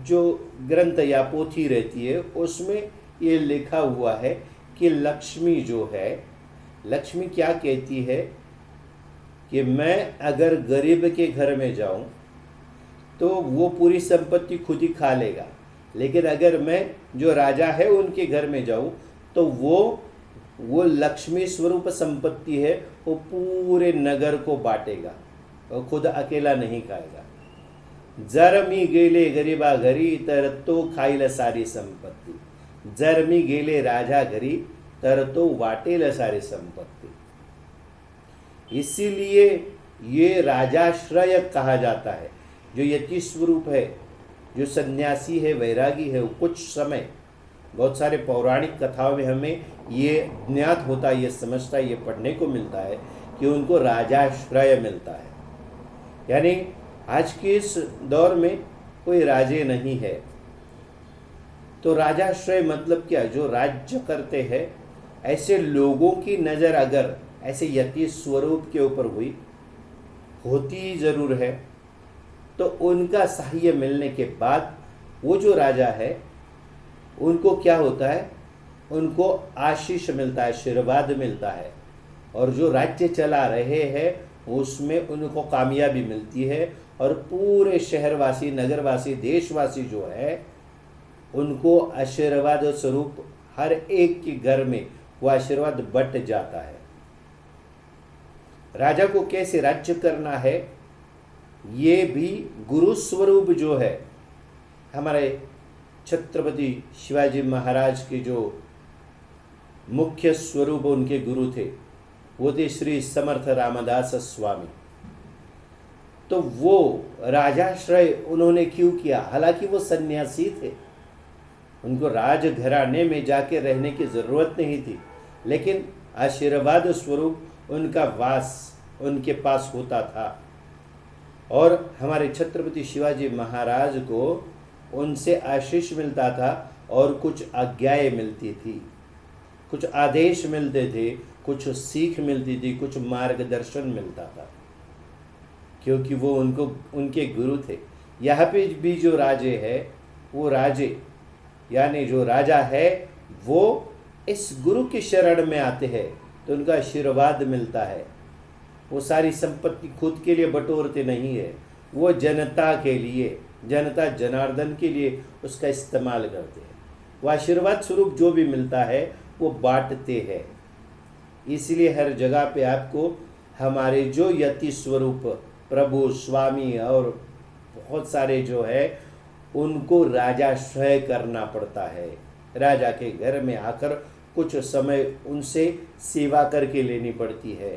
जो ग्रंथ या पोथी रहती है उसमें ये लिखा हुआ है कि लक्ष्मी जो है, लक्ष्मी क्या कहती है कि मैं अगर गरीब के घर में जाऊं तो वो पूरी संपत्ति खुद ही खा लेगा, लेकिन अगर मैं जो राजा है उनके घर में जाऊं तो वो लक्ष्मी स्वरूप संपत्ति है, वो पूरे नगर को बांटेगा और खुद अकेला नहीं खाएगा। जर मी गेले गरीबा घरी तर तो खाईल सारी संपत्ति, जर मी गेले राजा घरी तर तो वाटेल सारी संपत्ति। इसीलिए ये राजाश्रय कहा जाता है। जो यति स्वरूप है, जो सन्यासी है, वैरागी है, वो कुछ समय, बहुत सारे पौराणिक कथाओं में हमें ये ज्ञात होता है, ये समझता है, ये पढ़ने को मिलता है कि उनको राजाश्रय मिलता है। यानी आज के इस दौर में कोई राजे नहीं है, तो राजाश्रय मतलब क्या, जो राज्य करते हैं ऐसे लोगों की नज़र अगर ऐसे यति स्वरूप के ऊपर होती ज़रूर है, तो उनका सहाय मिलने के बाद वो जो राजा है उनको क्या होता है, उनको आशीष मिलता है, आशीर्वाद मिलता है, और जो राज्य चला रहे हैं उसमें उनको कामयाबी मिलती है, और पूरे शहरवासी, नगरवासी, देशवासी जो है उनको आशीर्वाद स्वरूप हर एक के घर में वो आशीर्वाद बट जाता है। राजा को कैसे राज्य करना है, ये भी गुरु स्वरूप जो है, हमारे छत्रपति शिवाजी महाराज के जो मुख्य स्वरूप उनके गुरु थे वो थे श्री समर्थ रामदास स्वामी। तो वो राजाश्रय उन्होंने क्यों किया? हालांकि वो सन्यासी थे, उनको राजघराने में जाके रहने की ज़रूरत नहीं थी, लेकिन आशीर्वाद स्वरूप उनका वास उनके पास होता था। और हमारे छत्रपति शिवाजी महाराज को उनसे आशीष मिलता था और कुछ आज्ञाएं मिलती थी, कुछ आदेश मिलते थे, कुछ सीख मिलती थी, कुछ मार्गदर्शन मिलता था, क्योंकि वो उनके गुरु थे। यहाँ पे भी जो राजे है, वो राजे यानी जो राजा है वो इस गुरु की शरण में आते हैं तो उनका आशीर्वाद मिलता है। वो सारी संपत्ति खुद के लिए बटोरते नहीं है, वो जनता के लिए, जनता जनार्दन के लिए उसका इस्तेमाल करते हैं। वो आशीर्वाद स्वरूप जो भी मिलता है वो बांटते हैं। इसलिए हर जगह पे आपको हमारे जो यति स्वरूप प्रभु स्वामी और बहुत सारे जो है उनको राजाश्रय करना पड़ता है। राजा के घर में आकर कुछ समय उनसे सेवा करके लेनी पड़ती है।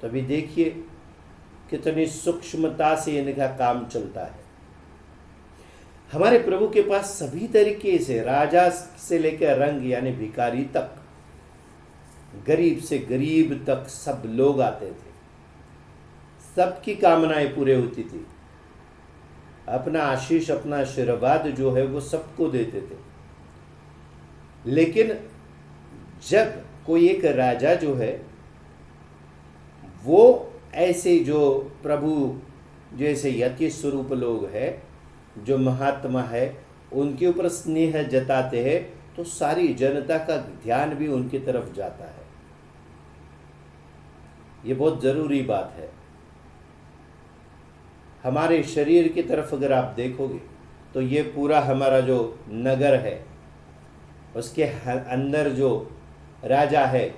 तभी देखिए कितनी सूक्ष्मता से इनका काम चलता है। हमारे प्रभु के पास सभी तरीके से, राजा से लेकर रंग यानी भिखारी तक, गरीब से गरीब तक सब लोग आते थे, सबकी कामनाएं पूरे होती थी। अपना आशीष, अपना आशीर्वाद जो है वो सबको देते थे। लेकिन जब कोई एक राजा जो है वो ऐसे जो प्रभु जैसे यति स्वरूप लोग हैं, जो महात्मा है, उनके ऊपर स्नेह जताते हैं तो सारी जनता का ध्यान भी उनकी तरफ जाता है। ये बहुत जरूरी बात है। हमारे शरीर की तरफ अगर आप देखोगे तो ये पूरा हमारा जो नगर है उसके अंदर जो राजा है,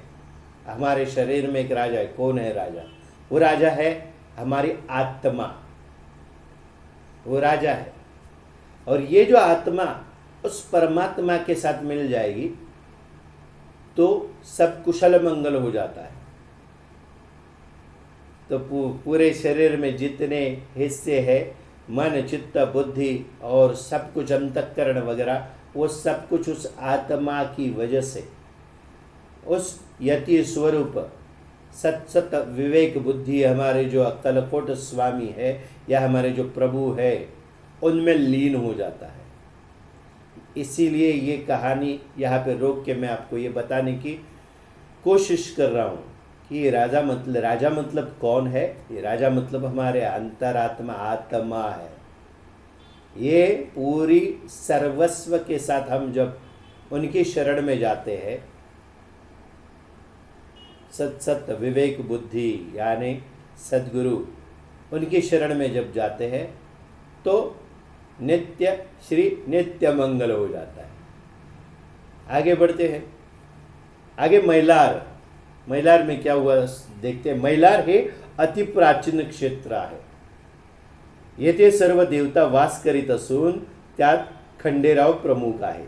हमारे शरीर में एक राजा है। कौन है राजा? वो राजा है हमारी आत्मा, वो राजा है। और ये जो आत्मा उस परमात्मा के साथ मिल जाएगी तो सब कुशल मंगल हो जाता है। तो पूरे शरीर में जितने हिस्से हैं, मन, चित्त, बुद्धि और सब कुछ अंतःकरण वगैरह, वो सब कुछ उस आत्मा की वजह से, उस यति स्वरूप सत विवेक बुद्धि हमारे जो अक्कलकोट स्वामी है या हमारे जो प्रभु है उनमें लीन हो जाता है। इसीलिए ये कहानी यहाँ पे रोक के मैं आपको ये बताने की कोशिश कर रहा हूँ कि राजा मतलब कौन है? ये राजा मतलब हमारे अंतरात्मा, आत्मा है। ये पूरी सर्वस्व के साथ हम जब उनकी शरण में जाते हैं, सत विवेक बुद्धि यानी सद्गुरु, उनकी शरण में जब जाते हैं तो नित्य श्री नित्य मंगल हो जाता है। आगे बढ़ते हैं। आगे मैलार में क्या हुआ देखते हैं। मैलार हे अति प्राचीन क्षेत्र आहे, येथे सर्व देवता वास करीत असून त्यात खंडेराव प्रमुख आहे।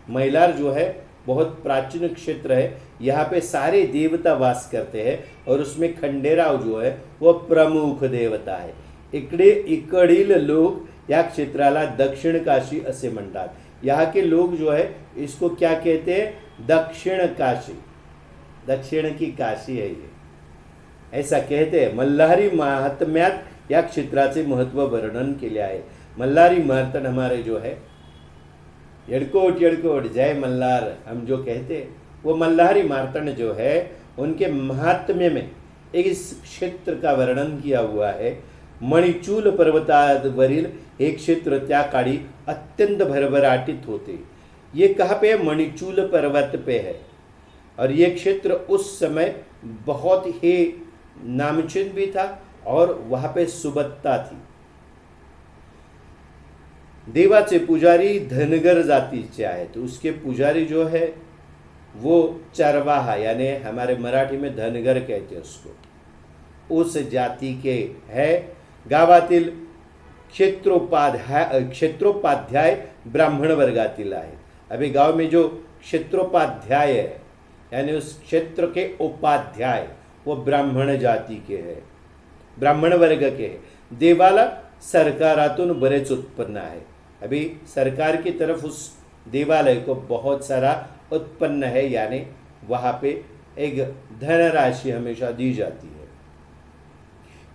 मैलार जो है बहुत प्राचीन क्षेत्र है, यहाँ पे सारे देवता वास करते हैं और उसमें खंडेराव जो है वो प्रमुख देवता है। इकडील लोक या क्षेत्राला दक्षिण काशी असे म्हणतात। यहाँ के लोग जो है इसको क्या कहते हैं? दक्षिण काशी, दक्षिण की काशी है ये, ऐसा कहते हैं। मल्हारी महात्म्यात या क्षेत्राचे महत्व वर्णन केले आहे। मल्हारी मार्तंड हमारे जो है यड़कोट यड़कोट जय मल्हार हम जो कहते हैं, वो मल्हारी मार्तंड जो है उनके महात्म्य में इस क्षेत्र का वर्णन किया हुआ है। मणिचूल पर्वतावरील एक क्षेत्र त्या काळी अत्यंत भरभराटित होते। ये कहाँ पे है? मणिचूल पर्वत पे है। और ये क्षेत्र उस समय बहुत ही नामचीन भी था और वहाँ पे सुबत्ता थी। देवाचे पुजारी धनगर जातीचे आहेत, तो उसके पुजारी जो है वो चरवाहा यानी हमारे मराठी में धनगर कहते हैं उसको, उस जाति के है। गावातील क्षेत्रोपाध्याय ब्राह्मण वर्गातील आहेत। अभी गांव में जो क्षेत्रोपाध्याय है यानी उस क्षेत्र के उपाध्याय वो ब्राह्मण जाति के हैं। ब्राह्मण वर्ग के हैं। देवाला सरकारातून बरेच उत्पन्न आहे। अभी सरकार की तरफ उस देवालय को बहुत सारा उत्पन्न है, यानी वहाँ पे एक धनराशि हमेशा दी जाती है।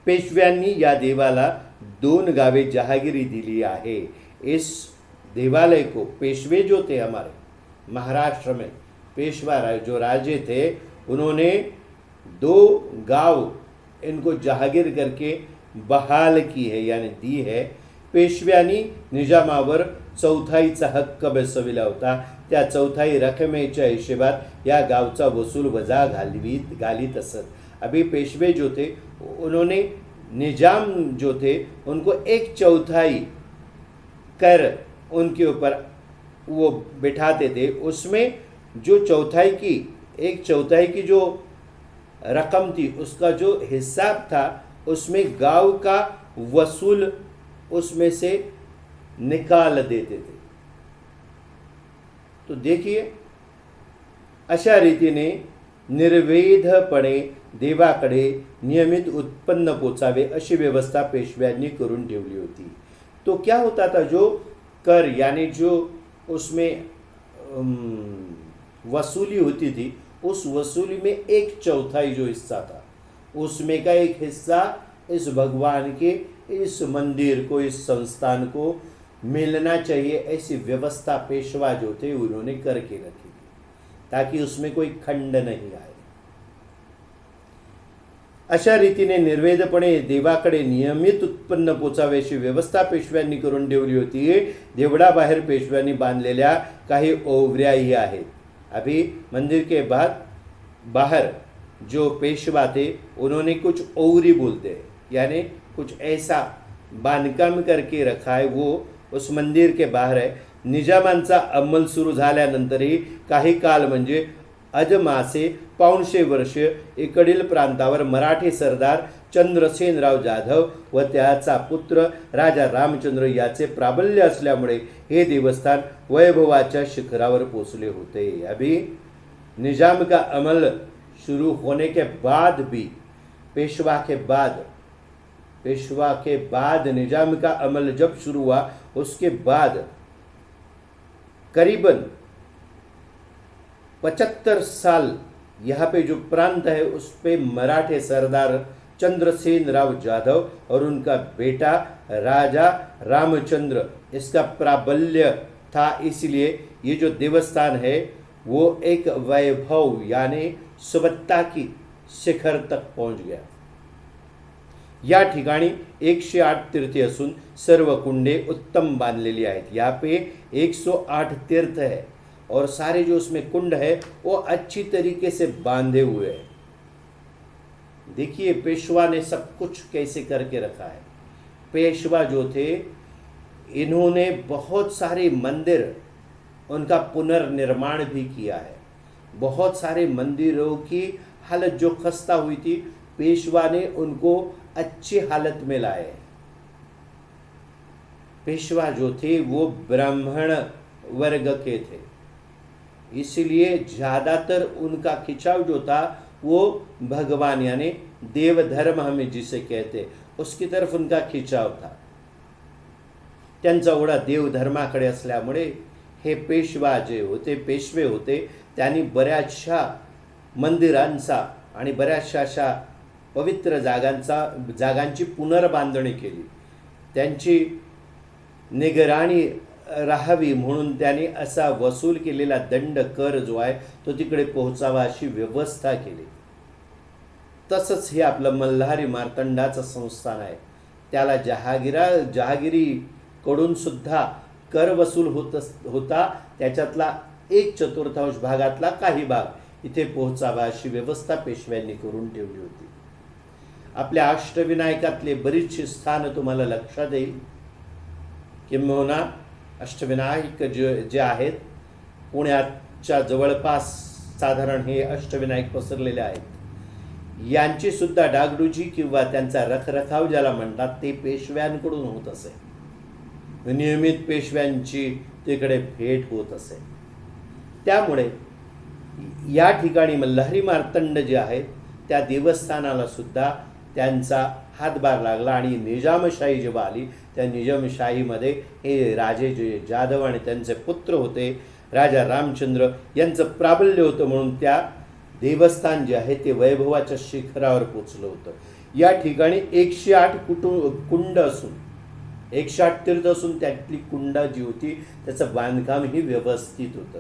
पेशव्यांनी या देवाला 2 गावे जहागिरी दिली आहे। इस देवालय को पेशवे जो थे हमारे महाराष्ट्र में, पेशवा जो राजे थे, उन्होंने 2 गाव इनको जहागीर करके बहाल की है, यानी दी है। पेशव्यांनी निजामावर चौथाईचा हक्क बसविला होता। त्या चौथाई रकमेच्या हिशेबात या गावचा वसूल वजा घालीत असत। अभी पेशवे जो थे उन्होंने निजाम जो थे उनको 1/4 कर उनके ऊपर वो बिठाते थे। उसमें जो 1/4 की जो रकम थी, उसका जो हिसाब था, उसमें गांव का वसूल उसमें से निकाल देते थे। तो देखिए, अशा रीतीने निर्वेधपणे देवाकडे नियमित उत्पन्न पोचावे अशी व्यवस्था पेशव्यांनी करून ठेवली होती। तो क्या होता था, जो कर यानी जो उसमें वसूली होती थी, उस वसूली में 1/4 जो हिस्सा था, उसमें का एक हिस्सा इस भगवान के, इस मंदिर को, इस संस्थान को मिलना चाहिए। ऐसी व्यवस्था पेशवा जो थे उन्होंने करके रखी थी, ताकि उसमें कोई खंड नहीं आए। अशा रीतीने निर्वेधपणे देवाकडे नियमित उत्पन्न पोचावे अशी व्यवस्था पेशव्यांनी करून ठेवली होती। देवळाबाहेर पेशव्यांनी बांधलेल्या काही ओवऱ्याही आहेत। अभी मंदिर के बाहर जो पेशवा थे उन्होंने कुछ ओवरी बोलते हैं, यानी कुछ ऐसा बांधकाम करके रखा है, वो उस मंदिर के बाहर है। निजामांचा अंमल सुरू झाल्यानंतरही काही काल म्हणजे अजमासे 500 वर्ष इकडील प्रांतावर मराठी सरदार चंद्रसेनराव जाधव व त्याचा पुत्र राजा रामचंद्र याचे प्राबल्य असल्यामुळे हे देवस्थान वैभवाच्या शिखरावर पोचले होते। अभी निजाम का अमल शुरू होने के बाद भी, पेशवा के बाद निजाम का अमल जब शुरू हुआ, उसके बाद करीबन 75 साल यहाँ पे जो प्रांत है उस पे मराठे सरदार चंद्रसेनराव जाधव और उनका बेटा राजा रामचंद्र, इसका प्राबल्य था। इसलिए ये जो देवस्थान है वो एक वैभव यानी सुबत्ता की शिखर तक पहुंच गया। या ठिकाणी 108 तीर्थे असून सर्व कुंडे उत्तम बांधलेली आहेत। यहाँ पे 108 तीर्थ है और सारे जो उसमें कुंड है वो अच्छी तरीके से बांधे हुए हैं। देखिए पेशवा ने सब कुछ कैसे करके रखा है। पेशवा जो थे इन्होंने बहुत सारे मंदिर, उनका पुनर्निर्माण भी किया है। बहुत सारे मंदिरों की हालत जो खस्ता हुई थी, पेशवा ने उनको अच्छी हालत में लाए। पेशवा जो थे वो ब्राह्मण वर्ग के थे, इसलिए ज़्यादातर उनका खिंचाव जो था वो भगवान यानी देव धर्म हमें जिसे कहते, उसकी तरफ उनका खिंचाव था। त्यांचा ओढा देवधर्माकडे असल्यामुळे हे पेशवा जे होते, पेशवे होते, त्यांनी बऱ्याचशा मंदिरांचा आणि बऱ्याचशा अशा पवित्र जागांची पुनर्बांधणी केली। त्यांची निगराणी राहावी म्हणून त्यांनी असा वसूल केलेला दंड कर जो आहे तो तिकडे पोहोचावा अशी व्यवस्था केली। तसंच हे आपलं मल्हारी मार्तंडाचं संस्थान आहे, त्याला जहागिरी कडून सुद्धा कर वसूल होता। त्याच्यातला 1/4 भागातला काही भाग इथे पोहोचावा अशी व्यवस्था पेशव्यांनी करून ठेवली होती। आपल्या अष्टविनायकातले बरीचशी स्थान तुम्हाला लक्षात येईल। किंबहुना अष्टविनायक जे आहेत पुण्याच्या जवळपास साधारण हे अष्टविनायक पसरलेले आहेत। यांची सुद्धा डागडुजी किंवा त्यांचा रखरखाव ज्याला म्हणतात ते पेशव्यांकडून होत असे। नियमित पेशव्यांची तिकडे भेट होत असे। त्यामुळे या ठिकाणी मल्हारी मार्तंड जे आहेत त्या देवस्थानाला सुद्धा त्यांचा हातभार लागला आणि निजामशाही जेव्हा आली त्या निजामशाहीमध्ये हे राजे जे जाधव आणि त्यांचे पुत्र होते राजा रामचंद्र यांचं प्राबल्य होतं, म्हणून त्या देवस्थान जे आहे ते वैभवाच्या शिखरावर पोचलं होतं। या ठिकाणी 108 कुंड असून 108 तीर्थ असून त्यातली कुंड जी होती त्याचं बांधकाम ही व्यवस्थित होतं।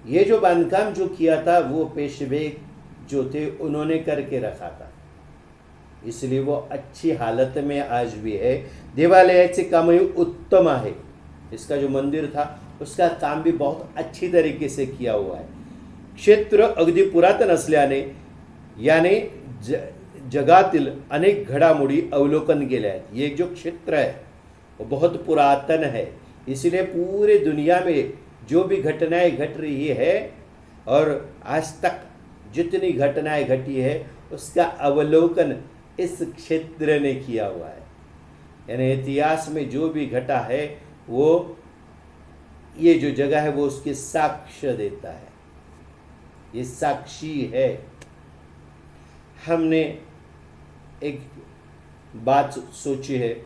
ये जो बांधकाम जो किया था वो पेशवे जो थे उन्होंने करके रखा था, इसलिए वो अच्छी हालत में आज भी है। देवालयाचे कामही उत्तम आहे। इसका जो मंदिर था उसका काम भी बहुत अच्छी तरीके से किया हुआ है। क्षेत्र अगदी पुरातन असल्याने याने जगातील अनेक घडामोडी अवलोकन केल्या आहेत। ये जो क्षेत्र है वो बहुत पुरातन है, इसलिए पूरे दुनिया में जो भी घटनाएं घट रही है और आज तक जितनी घटनाएं घटी है उसका अवलोकन इस क्षेत्र ने किया हुआ है। यानी इतिहास में जो भी घटा है वो ये जो जगह है वो उसके साक्ष्य देता है, ये साक्षी है। हमने एक बात सोची है,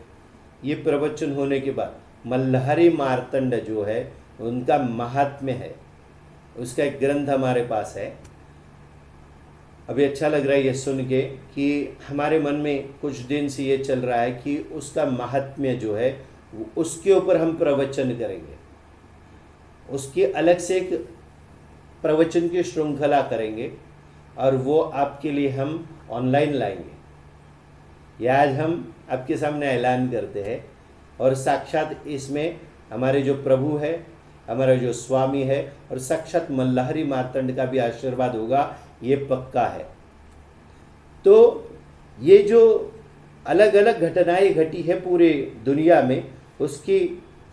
ये प्रवचन होने के बाद मल्हारी मार्तंड जो है उनका महात्म्य है, उसका एक ग्रंथ हमारे पास है। अभी अच्छा लग रहा है ये सुन के कि हमारे मन में कुछ दिन से ये चल रहा है कि उसका महात्म्य जो है उसके ऊपर हम प्रवचन करेंगे, उसकी अलग से एक प्रवचन की श्रृंखला करेंगे और वो आपके लिए हम ऑनलाइन लाएंगे। यह आज हम आपके सामने ऐलान करते हैं और साक्षात इसमें हमारे जो प्रभु है, हमारा जो स्वामी है और साक्षात मल्हारी मार्तंड का भी आशीर्वाद होगा, ये पक्का है। तो ये जो अलग अलग घटनाएं घटी है पूरे दुनिया में उसकी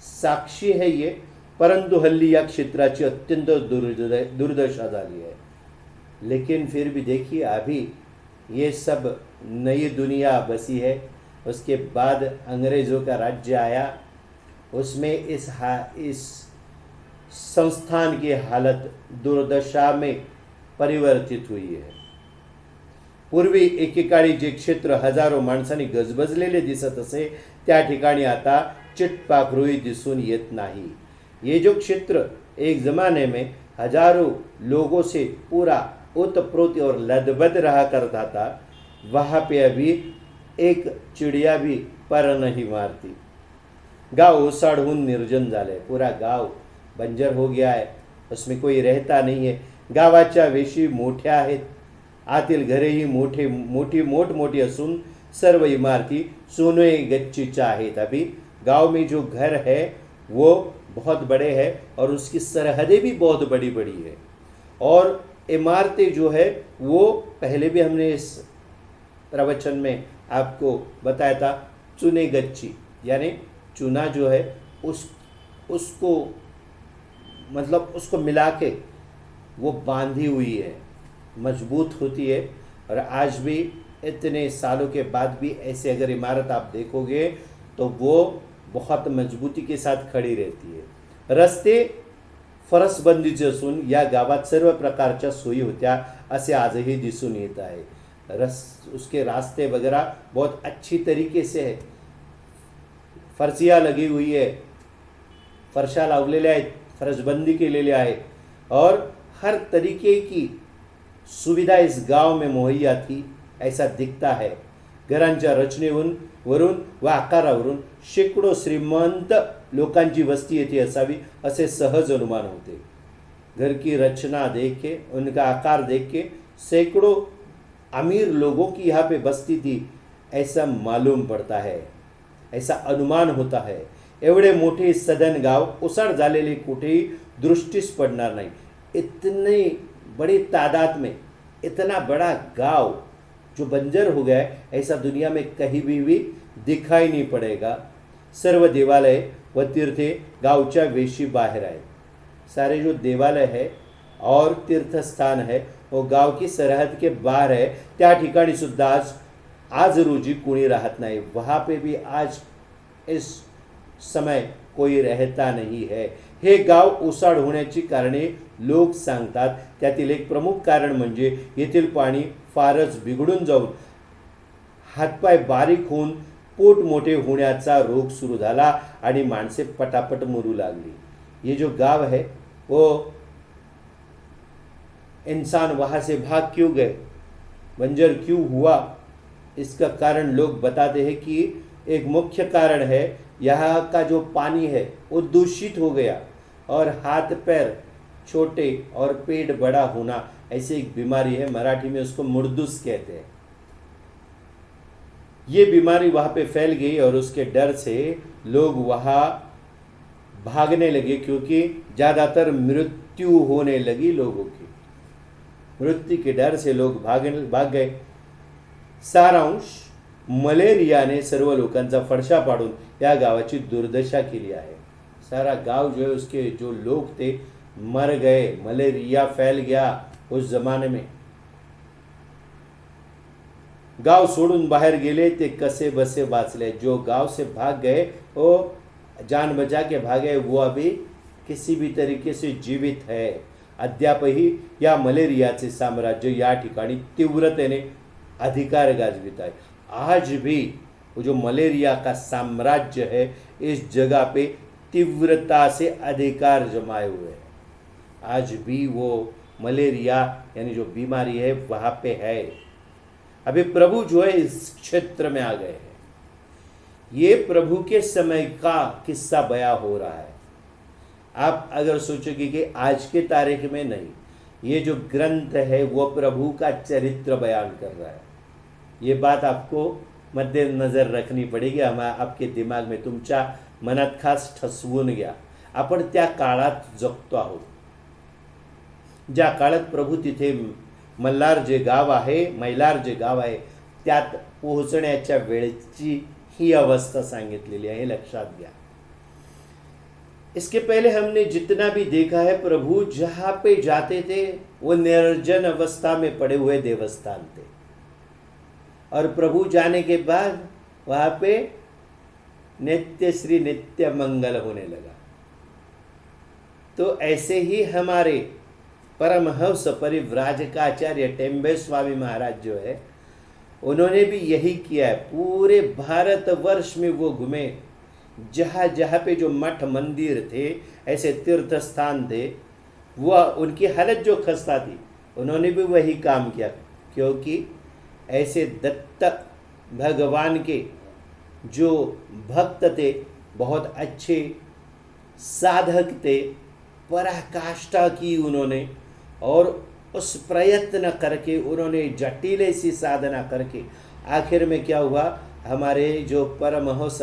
साक्षी है ये, परंतु हल्ली या क्षेत्राची अत्यंत दुर्दशा झाली है। लेकिन फिर भी देखिए अभी ये सब नई दुनिया बसी है, उसके बाद अंग्रेज़ों का राज्य आया, उसमें इस संस्थान की हालत दुर्दशा में परिवर्तित हुई है। पूर्वी एकेकाळी जे क्षेत्र हजारो माणसांनी गजबजलेले दिसत असे त्या ठिकाणी आता चिटपाखरूही दिसून येत नाही। ये जो क्षेत्र एक ज़माने में हजारों लोगों से पूरा ओतप्रोत और लदबद रहा करता था, वहाँ पे अभी एक चिड़िया भी पर नहीं मारती। गांव ओसाडून निर्जन झाले, पूरा गांव बंजर हो गया है, उसमें कोई रहता नहीं है। गावाच्या वेशी मोठ्या आहेत, आतील घरेही मोठी असून सर्व इमारती सोने गच्चीच्या आहेत। अभी गांव में जो घर है वो बहुत बड़े हैं और उसकी सरहदें भी बहुत बड़ी बड़ी है और इमारतें जो है वो पहले भी हमने इस प्रवचन में आपको बताया था, चुने गच्ची यानी चूना जो है उसको मतलब उसको मिला के वो बांधी हुई है, मजबूत होती है। और आज भी इतने सालों के बाद भी ऐसे अगर इमारत आप देखोगे तो वो बहुत मजबूती के साथ खड़ी रहती है। रस्ते फरसबंदीचे असून या गावात सर्व प्रकारच्या सोयी होत्या असे आजही दिसून येत आहे। उसके रास्ते वगैरह बहुत अच्छी तरीके से है, फरसियाँ लगी हुई है, फरशा लावलेल्या आहेत, फरसबंदी केलेली आहे और हर तरीके की सुविधा इस गांव में मुहैया थी ऐसा दिखता है। घरांच्या रचनेवरून व आकारावरून शेकडो श्रीमंत लोकांची वस्ती येथे असावी असे सहज अनुमान होते। घर की रचना देख के, उनका आकार देख के सैकड़ों अमीर लोगों की यहाँ पे बस्ती थी ऐसा मालूम पड़ता है, ऐसा अनुमान होता है। एवढे मोठे सदन गाव ओसाड झालेले कुठेही दृष्टीस पडणार नाही। इतने बड़ी तादाद में इतना बड़ा गांव जो बंजर हो गया है ऐसा दुनिया में कहीं भी दिखाई नहीं पड़ेगा। सर्व देवालय व तीर्थे गावच्या वेशी बाहेर आहे। सारे जो देवालय है और तीर्थ स्थान है वो गांव की सरहद के बाहर है। त्या ठिकाणी सुद्धा आज रोजी कोणी राहत नाही, वहाँ पे भी आज इस समय कोई रहता नहीं है। हे गाव ओसाड होण्याची कारणे लोक सांगतात, त्यातील एक प्रमुख कारण म्हणजे येथील पाणी फारच बिघडून जाऊन हातपाय बारीक होऊन पोट मोठे होण्याचा रोग सुरू झाला आणि माणसे पटापट मरू लागली। ये जो गांव है वो इंसान वहाँ से भाग क्यों गए, बंजर क्यों हुआ, इसका कारण लोग बताते हैं कि एक मुख्य कारण है यहाँ का जो पानी है वो दूषित हो गया और हाथ पैर छोटे और पेट बड़ा होना, ऐसी एक बीमारी है, मराठी में उसको मुर्दूस कहते हैं। ये बीमारी वहाँ पे फैल गई और उसके डर से लोग वहाँ भागने लगे, क्योंकि ज़्यादातर मृत्यु होने लगी लोगों की। मृत्यु के डर से लोग भाग गए। सारांश, मलेरियाने सर्व लोकांचा फडशा पाडून या गावाची दुर्दशा केली आहे। सारा गांव जो है उसके जो लोग थे मर गए, मलेरिया फैल गया उस जमाने में। गांव सोडून बाहर गेले ते कसे बसे वाचले, जो गांव से भाग गए वो जान बचा के भागे, वो अभी किसी भी तरीके से जीवित है। अद्यापही या मलेरियाचे साम्राज्य या ठिकाणी तीव्रतेने अधिकार गाजवित आहे। आज भी वो जो मलेरिया का साम्राज्य है इस जगह पे तीव्रता से अधिकार जमाए हुए हैं। आज भी वो मलेरिया यानी जो बीमारी है वहाँ पे है। अभी प्रभु जो है इस क्षेत्र में आ गए हैं। ये प्रभु के समय का किस्सा बयां हो रहा है। आप अगर सोचोगे कि आज के तारीख में नहीं, ये जो ग्रंथ है वो प्रभु का चरित्र बयान कर रहा है। ये बात आपको मद्देनजर रखनी पडेगी। आपके दिमाग में तुमच्या मनात खास ठसवून घ्या। आपण त्या काळात जगतो आहोत ज्या काळात प्रभू तिथे मैलार जे गाव आहे त्यात पोहोचण्याच्या वेळेची ही अवस्था सांगितलेली आहे, लक्षात घ्या। इसके पहले हमने जितना भी देखा है, प्रभु जहां पे जाते थे वो निर्जन अवस्था में पड़े हुए देवस्थान थे, और प्रभु जाने के बाद वहां पे नित्य श्री नित्य मंगल होने लगा। तो ऐसे ही हमारे परमहंस परिव्राजकाचार्य टेम्बे स्वामी महाराज जो है उन्होंने भी यही किया है। पूरे भारतवर्ष में वो घूमे, जहाँ जहाँ पे जो मठ मंदिर थे, ऐसे तीर्थ स्थान थे, वह उनकी हालत जो खस्ता थी उन्होंने भी वही काम किया, क्योंकि ऐसे दत्त भगवान के जो भक्त थे, बहुत अच्छे साधक थे, पराकाष्ठा की उन्होंने, और उस प्रयत्न करके उन्होंने जटिल सी साधना करके आखिर में क्या हुआ, हमारे जो परमहंस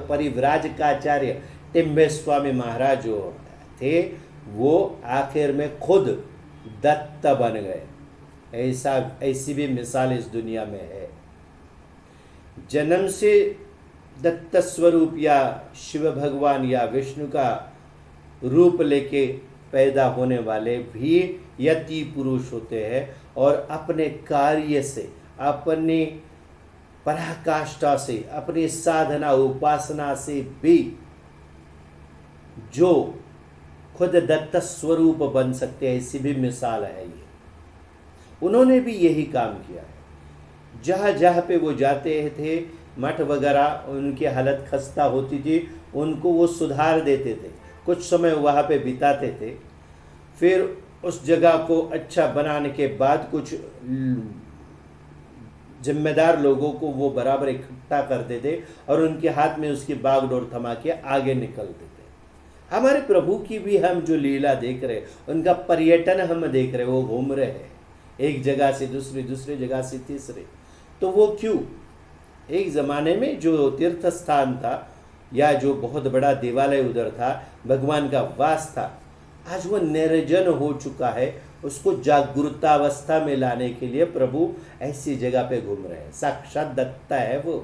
परिव्राजकाचार्य टेम्बे स्वामी महाराज जो थे वो आखिर में खुद दत्त बन गए। ऐसी भी मिसाल इस दुनिया में है। जन्म से दत्त स्वरूप या शिव भगवान या विष्णु का रूप लेके पैदा होने वाले भी यति पुरुष होते हैं, और अपने कार्य से, अपने पराकाष्ठा से, अपनी साधना उपासना से भी जो खुद दत्त स्वरूप बन सकते हैं, ऐसी भी मिसाल है ये। उन्होंने भी यही काम किया है। जहाँ जहाँ पे वो जाते थे, मठ वगैरह उनकी हालत खस्ता होती थी, उनको वो सुधार देते थे, कुछ समय वहाँ पे बिताते थे, फिर उस जगह को अच्छा बनाने के बाद कुछ जिम्मेदार लोगों को वो बराबर इकट्ठा करते थे और उनके हाथ में उसकी बागडोर थमा के आगे निकलते थे। हमारे प्रभु की भी हम जो लीला देख रहे, उनका पर्यटन हम देख रहे, वो घूम रहे हैं एक जगह से दूसरी, दूसरी जगह से तीसरे। तो वो क्यों? एक ज़माने में जो तीर्थ स्थान था या जो बहुत बड़ा देवालय उधर था, भगवान का वास था, आज वो निर्जन हो चुका है। उसको जागरूकतावस्था में लाने के लिए प्रभु ऐसी जगह पे घूम रहे हैं। साक्षात दत्त है वो।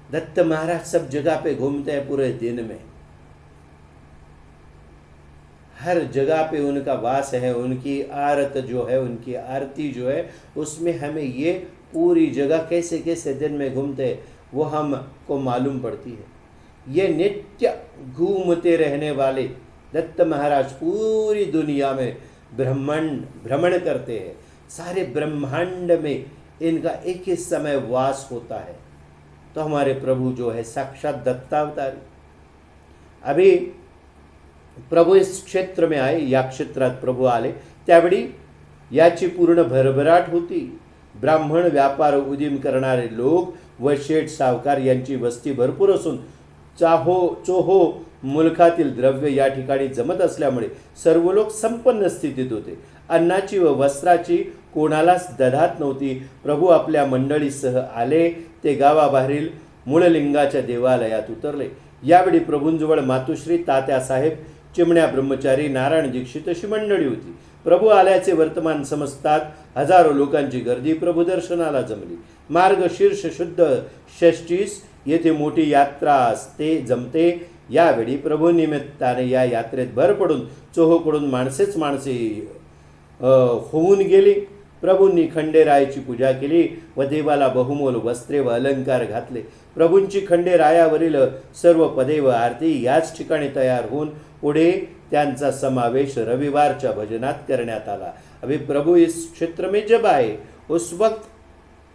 दत्त महाराज सब जगह पे घूमते हैं पूरे दिन में, हर जगह पे उनका वास है। उनकी आरत जो है, उनकी आरती जो है, उसमें हमें ये पूरी जगह कैसे कैसे दिन में घूमते हैं वो हमको मालूम पड़ती है। ये नित्य घूमते रहने वाले दत्त महाराज पूरी दुनिया में भ्रमण करते हैं। सारे ब्रह्मांड में इनका एक ही समय वास होता है। तो हमारे प्रभु जो है साक्षात दत्तावतारी। अभी प्रभू इस क्षेत्र में आए, या क्षेत्रात प्रभू आले त्यावेळी याची पूर्ण भरभराट होती। ब्राह्मण व्यापार उदीम करणारे लोक व शेठ सावकार यांची वस्ती भरपूर असून चोहो मुलखातील द्रव्य या ठिकाणी जमत असल्यामुळे सर्व लोक संपन्न स्थितीत होते। अन्नाची व वस्त्राची कोणालाच दधात नव्हती। प्रभू आपल्या मंडळीसह आले ते गावाबाहेरील मूळलिंगाच्या देवालयात उतरले। यावेळी प्रभूंजवळ मातुश्री, तात्यासाहेब, चिमण्या ब्रह्मचारी, नारायण दीक्षित अशी मंडळी होती। प्रभू आल्याचे वर्तमान समजतात हजारो लोकांची गर्दी प्रभू दर्शनाला जमली। मार्गशीर्ष शुद्ध षष्टीस येथे मोठी यात्रा असते जमते। यावेळी प्रभू निमित्ताने या यात्रेत भर पडून चोहोकडून माणसेच माणसे होऊन गेली। प्रभूंनी खंडेरायाची पूजा केली व देवाला बहुमोल वस्त्रे व अलंकार घातले। प्रभूंची खंडेरायावरील सर्व पदे व आरती याच ठिकाणी तयार होऊन पुढे त्यांचा समावेश रविवारच्या भजनात करण्यात आला। अभी प्रभु इस क्षेत्र में जब आए, उस वक्त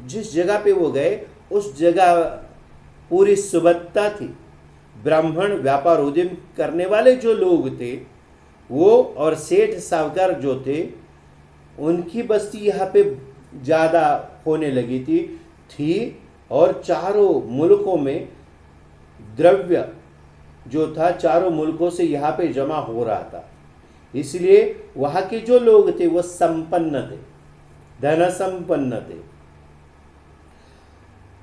जिस जगह पे वो गए उस जगह पूरी सुबत्ता थी। ब्राह्मण व्यापार उद्यम करने वाले जो लोग थे वो और सेठ सावकार जो थे उनकी बस्ती यहाँ पे ज़्यादा होने लगी थी और चारों मुल्कों में द्रव्य जो था चारों मुल्कों से यहाँ पे जमा हो रहा था। इसलिए वहाँ के जो लोग थे वो संपन्न थे, धन संपन्न थे।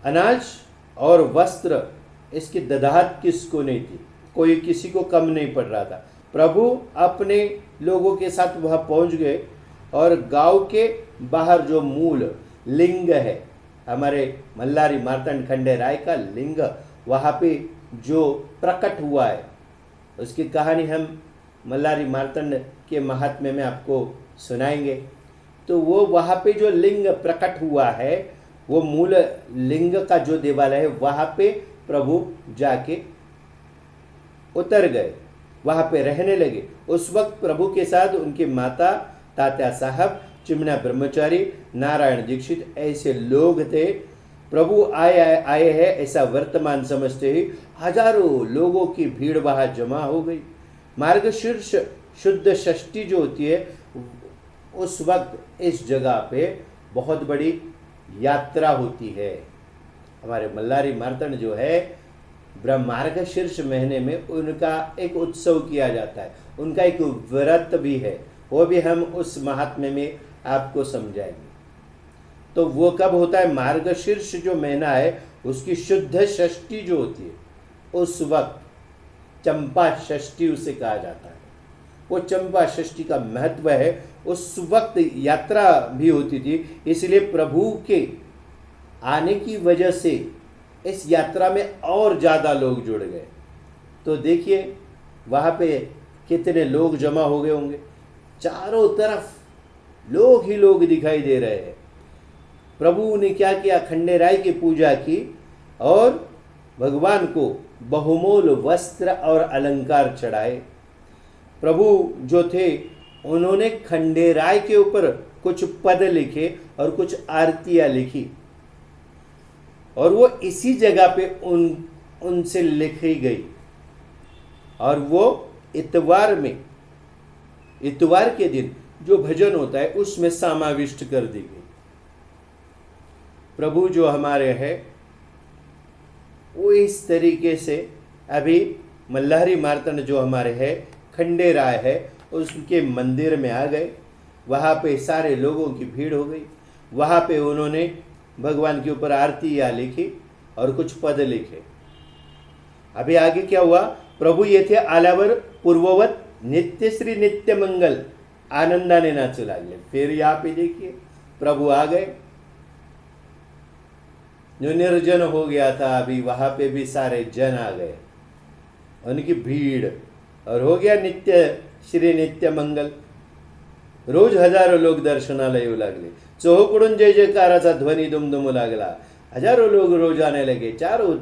अनाज और वस्त्र इसकी ददाहत किसको नहीं थी, कोई किसी को कम नहीं पड़ रहा था। प्रभु अपने लोगों के साथ वहाँ पहुँच गए और गांव के बाहर जो मूल लिंग है, हमारे मल्लारी मार्तंड खंडेराय का लिंग, वहाँ पे जो प्रकट हुआ है उसकी कहानी हम मल्लारी मार्तंड के महात्म्य में आपको सुनाएंगे। तो वो वहाँ पे जो लिंग प्रकट हुआ है वो मूल लिंग का जो देवालय है वहाँ पे प्रभु जाके उतर गए, वहाँ पे रहने लगे। उस वक्त प्रभु के साथ उनकी माता, तात्या साहब, चिमना ब्रह्मचारी, नारायण दीक्षित ऐसे लोग थे। प्रभु आए हैं ऐसा वर्तमान समझते ही हजारों लोगों की भीड़ वहाँ जमा हो गई। मार्गशीर्ष शुद्ध षष्ठी जो होती है उस वक्त इस जगह पे बहुत बड़ी यात्रा होती है। हमारे मल्लारी मार्तंड जो है मार्गशीर्ष महीने में उनका एक उत्सव किया जाता है, उनका एक व्रत भी है, वो भी हम उस महात्म्य में आपको समझाएंगे। तो वो कब होता है, मार्गशीर्ष जो महीना है उसकी शुद्ध षष्ठी जो होती है उस वक्त चंपा षष्ठी उसे कहा जाता है। वो चंपा षष्ठी का महत्व है। उस वक्त यात्रा भी होती थी, इसलिए प्रभु के आने की वजह से इस यात्रा में और ज़्यादा लोग जुड़ गए। तो देखिए वहाँ पे कितने लोग जमा हो गए होंगे, चारों तरफ लोग ही लोग दिखाई दे रहे हैं। प्रभु ने क्या किया, खंडेराय की पूजा की और भगवान को बहुमोल वस्त्र और अलंकार चढ़ाए। प्रभु जो थे उन्होंने खंडेराय के ऊपर कुछ पद लिखे और कुछ आरतियां लिखी और वो इसी जगह पे उनसे लिखी गई और वो इतवार के दिन जो भजन होता है उसमें समाविष्ट कर दी गई। प्रभु जो हमारे हैं वो इस तरीके से अभी मल्हारी मार्तंड जो हमारे हैं खंडेराय है उसके मंदिर में आ गए। वहाँ पे सारे लोगों की भीड़ हो गई। वहाँ पे उन्होंने भगवान के ऊपर आरतियाँ लिखी और कुछ पद लिखे। अभी आगे क्या हुआ, प्रभू येथे आल्यावर पूर्ववत नित्यश्री नित्य मंगल आनंदाने नाचू लागले। फिर यहाँ पे देखिए प्रभु आ गए, जो निर्जन हो गया था अभी वहाँ पे भी सारे जन आ गए, उनकी भीड़, और हो गया नित्य श्री नित्य मंगल। रोज हजारों लोक दर्शनाला येऊ लागले, चोहोकडून जय जयकाराचा ध्वनी दुमदुमू लागला। हजारों लोग रोज आने लगे, चारों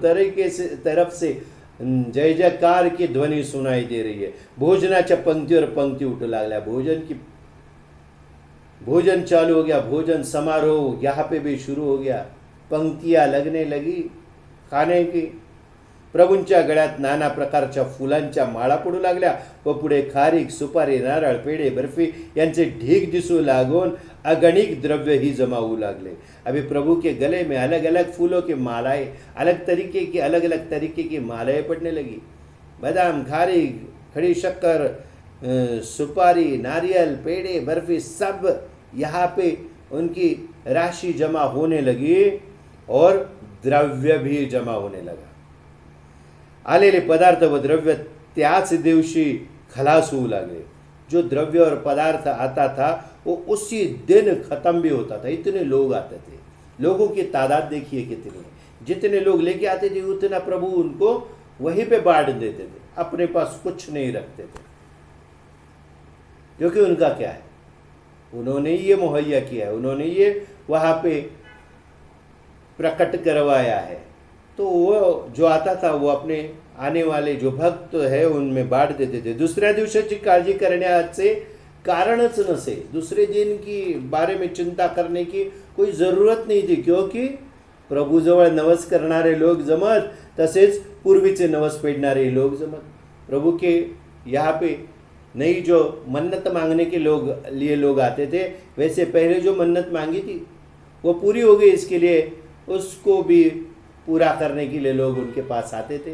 तरफ से जय जयकार की ध्वनि सुनाई दे रही है। भोजनाच्या पंक्तीवर पंक्ती उठू लागल्या, भोजन की भोजन चालू हो गया, भोजन समारोह यहाँ पे भी शुरू हो गया, पंक्तियां लगने लगी खाणे की. प्रभूंच्या गळ्यात नाना प्रकारच्या फुलांच्या माळा पडू लागल्या व पुढे खारीक, सुपारी, नारळ, पेढे, बर्फी यांचे ढीग दिसू लागून अगणित द्रव्य ही जमा होऊ लागले. अभी प्रभु के गले में अलग अलग फूलों की मालाएं, अलग अलग तरीके की मालाएं पड़ने लगी. बादाम, खारीक, खड़ी शक्कर, सुपारी, नारियल, पेड़े, बर्फी, सब यहाँ पे उनकी राशि जमा होने लगी और द्रव्य भी जमा होने लगा. आलेले पदार्थ व द्रव्य त्याच दिवशी खलास होऊ लागले. जो द्रव्य और पदार्थ आता था वो उसी दिन खत्म भी होता था. इतने लोग आते थे. लोगों की तादाद देखिए कितनी. जितने लोग लेके आते थे उतना प्रभु उनको वहीं पे बांट देते थे. अपने पास कुछ नहीं रखते थे, क्योंकि उनका क्या है, उन्होंने ये मुहैया किया है, उन्होंने ये वहाँ पे प्रकट करवाया है. तो वो जो आता था वो अपने आने वाले जो भक्त है उनमें बांट देते थे. दुसऱ्या दिवसाची काळजी करण्याचे कारणच नसे. दूसरे दिन की बारे में चिंता करने की कोई ज़रूरत नहीं थी, क्योंकि प्रभूजवळ नवस करणारे लोग जमत, तसेच पूर्वीचे नवस पेडणारे लोग जमत. प्रभु के यहाँ पे नई जो मन्नत मांगने के लिए लोग आते थे, वैसे पहले जो मन्नत मांगी थी वो पूरी हो गई. इसके लिए उसको भी पूरा करने के लिए लोग उनके पास आते थे.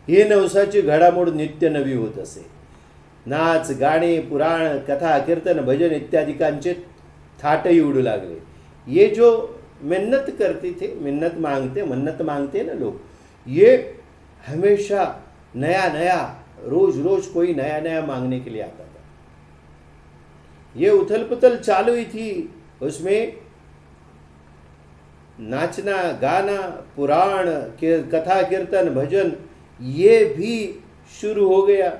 ही नवसाची घडामोड नित्य नवी होत असे. नाच, गाणे, पुराण, कथा, कीर्तन, भजन इत्यादिकांचे थाटही उडू लागले. ये जो मन्नत मांगते ना लोग, ये हमेशा नया नया रोज रोज कोई नया नया मांगने के लिए आता था. ये उथल पुथल चालू ही थी. उसमें नाचना, गाना, पुराण, कथा, कीर्तन, भजन ये भी शुरू हो गया.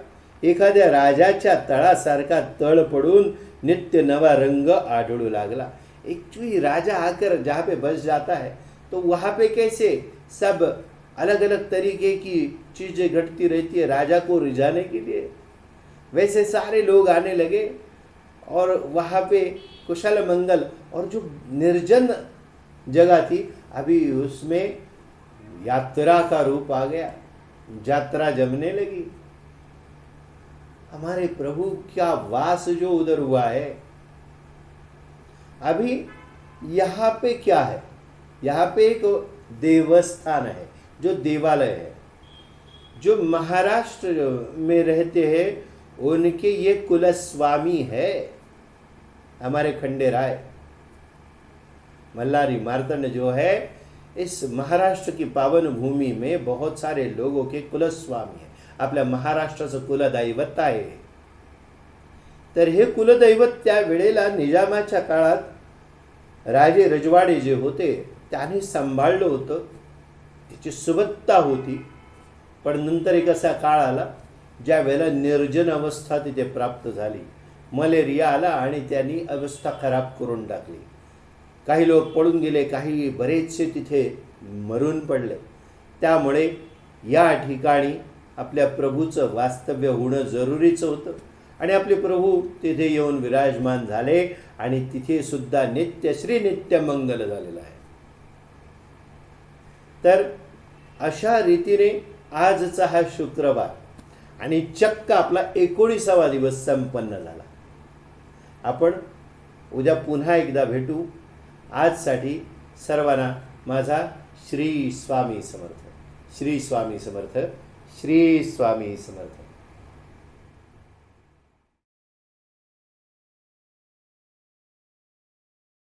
एखाद्या राजाच्या तळासारखा तळ पडून नित्य नवा रंग आढळू लागला. एक्चुअली राजा आकर जहाँ पे बस जाता है तो वहाँ पे कैसे सब अलग अलग तरीके की चीज़ें घटती रहती है राजा को रिझाने के लिए, वैसे सारे लोग आने लगे और वहाँ पे कुशल मंगल. और जो निर्जन जगह थी अभी उसमें यात्रा का रूप आ गया, यात्रा जमने लगी. हमारे प्रभु क्या वास जो उधर हुआ है. अभी यहाँ पे क्या है, यहाँ पे एक देवस्थान है, जो देवालय है. जो महाराष्ट्र में रहते हैं उनके ये कुलस्वामी है हमारे खंडेराय मल्हारी मार्तंड जो है. इस महाराष्ट्र की पावन भूमि में बहुत सारे लोगों के कुलस्वामी है. आपल्या महाराष्ट्राचं कुलदैवत आहे. तर हे कुलदैवत त्या वेळेला निजामाच्या काळात राजे रजवाडे जे होते त्यांनी सांभाळलं होतं. त्याची सुबत्ता होती. पण नंतर एक असा काळ आला ज्या वेळेला निर्जन अवस्था तिथे प्राप्त झाली. मलेरिया आला आणि त्यांनी अवस्था खराब करून टाकली. काही लोक पळून गेले, काही बरेचसे तिथे मरून पडले. त्यामुळे या ठिकाणी आपल्या प्रभूचं वास्तव्य होणं जरुरीचं होतं. आणि आपले प्रभू तिथे येऊन विराजमान झाले आणि तिथे सुद्धा नित्य श्री नित्य मंगल झालेलं आहे. तर अशा रीतीने आजचा हा शुक्रवार आणि चक्क आपला 19वा दिवस संपन्न झाला. आपण उद्या पुन्हा एकदा भेटू. आजसाठी सर्वांना माझा श्री स्वामी समर्थ. श्री स्वामी समर्थ. श्री स्वामी समर्थ.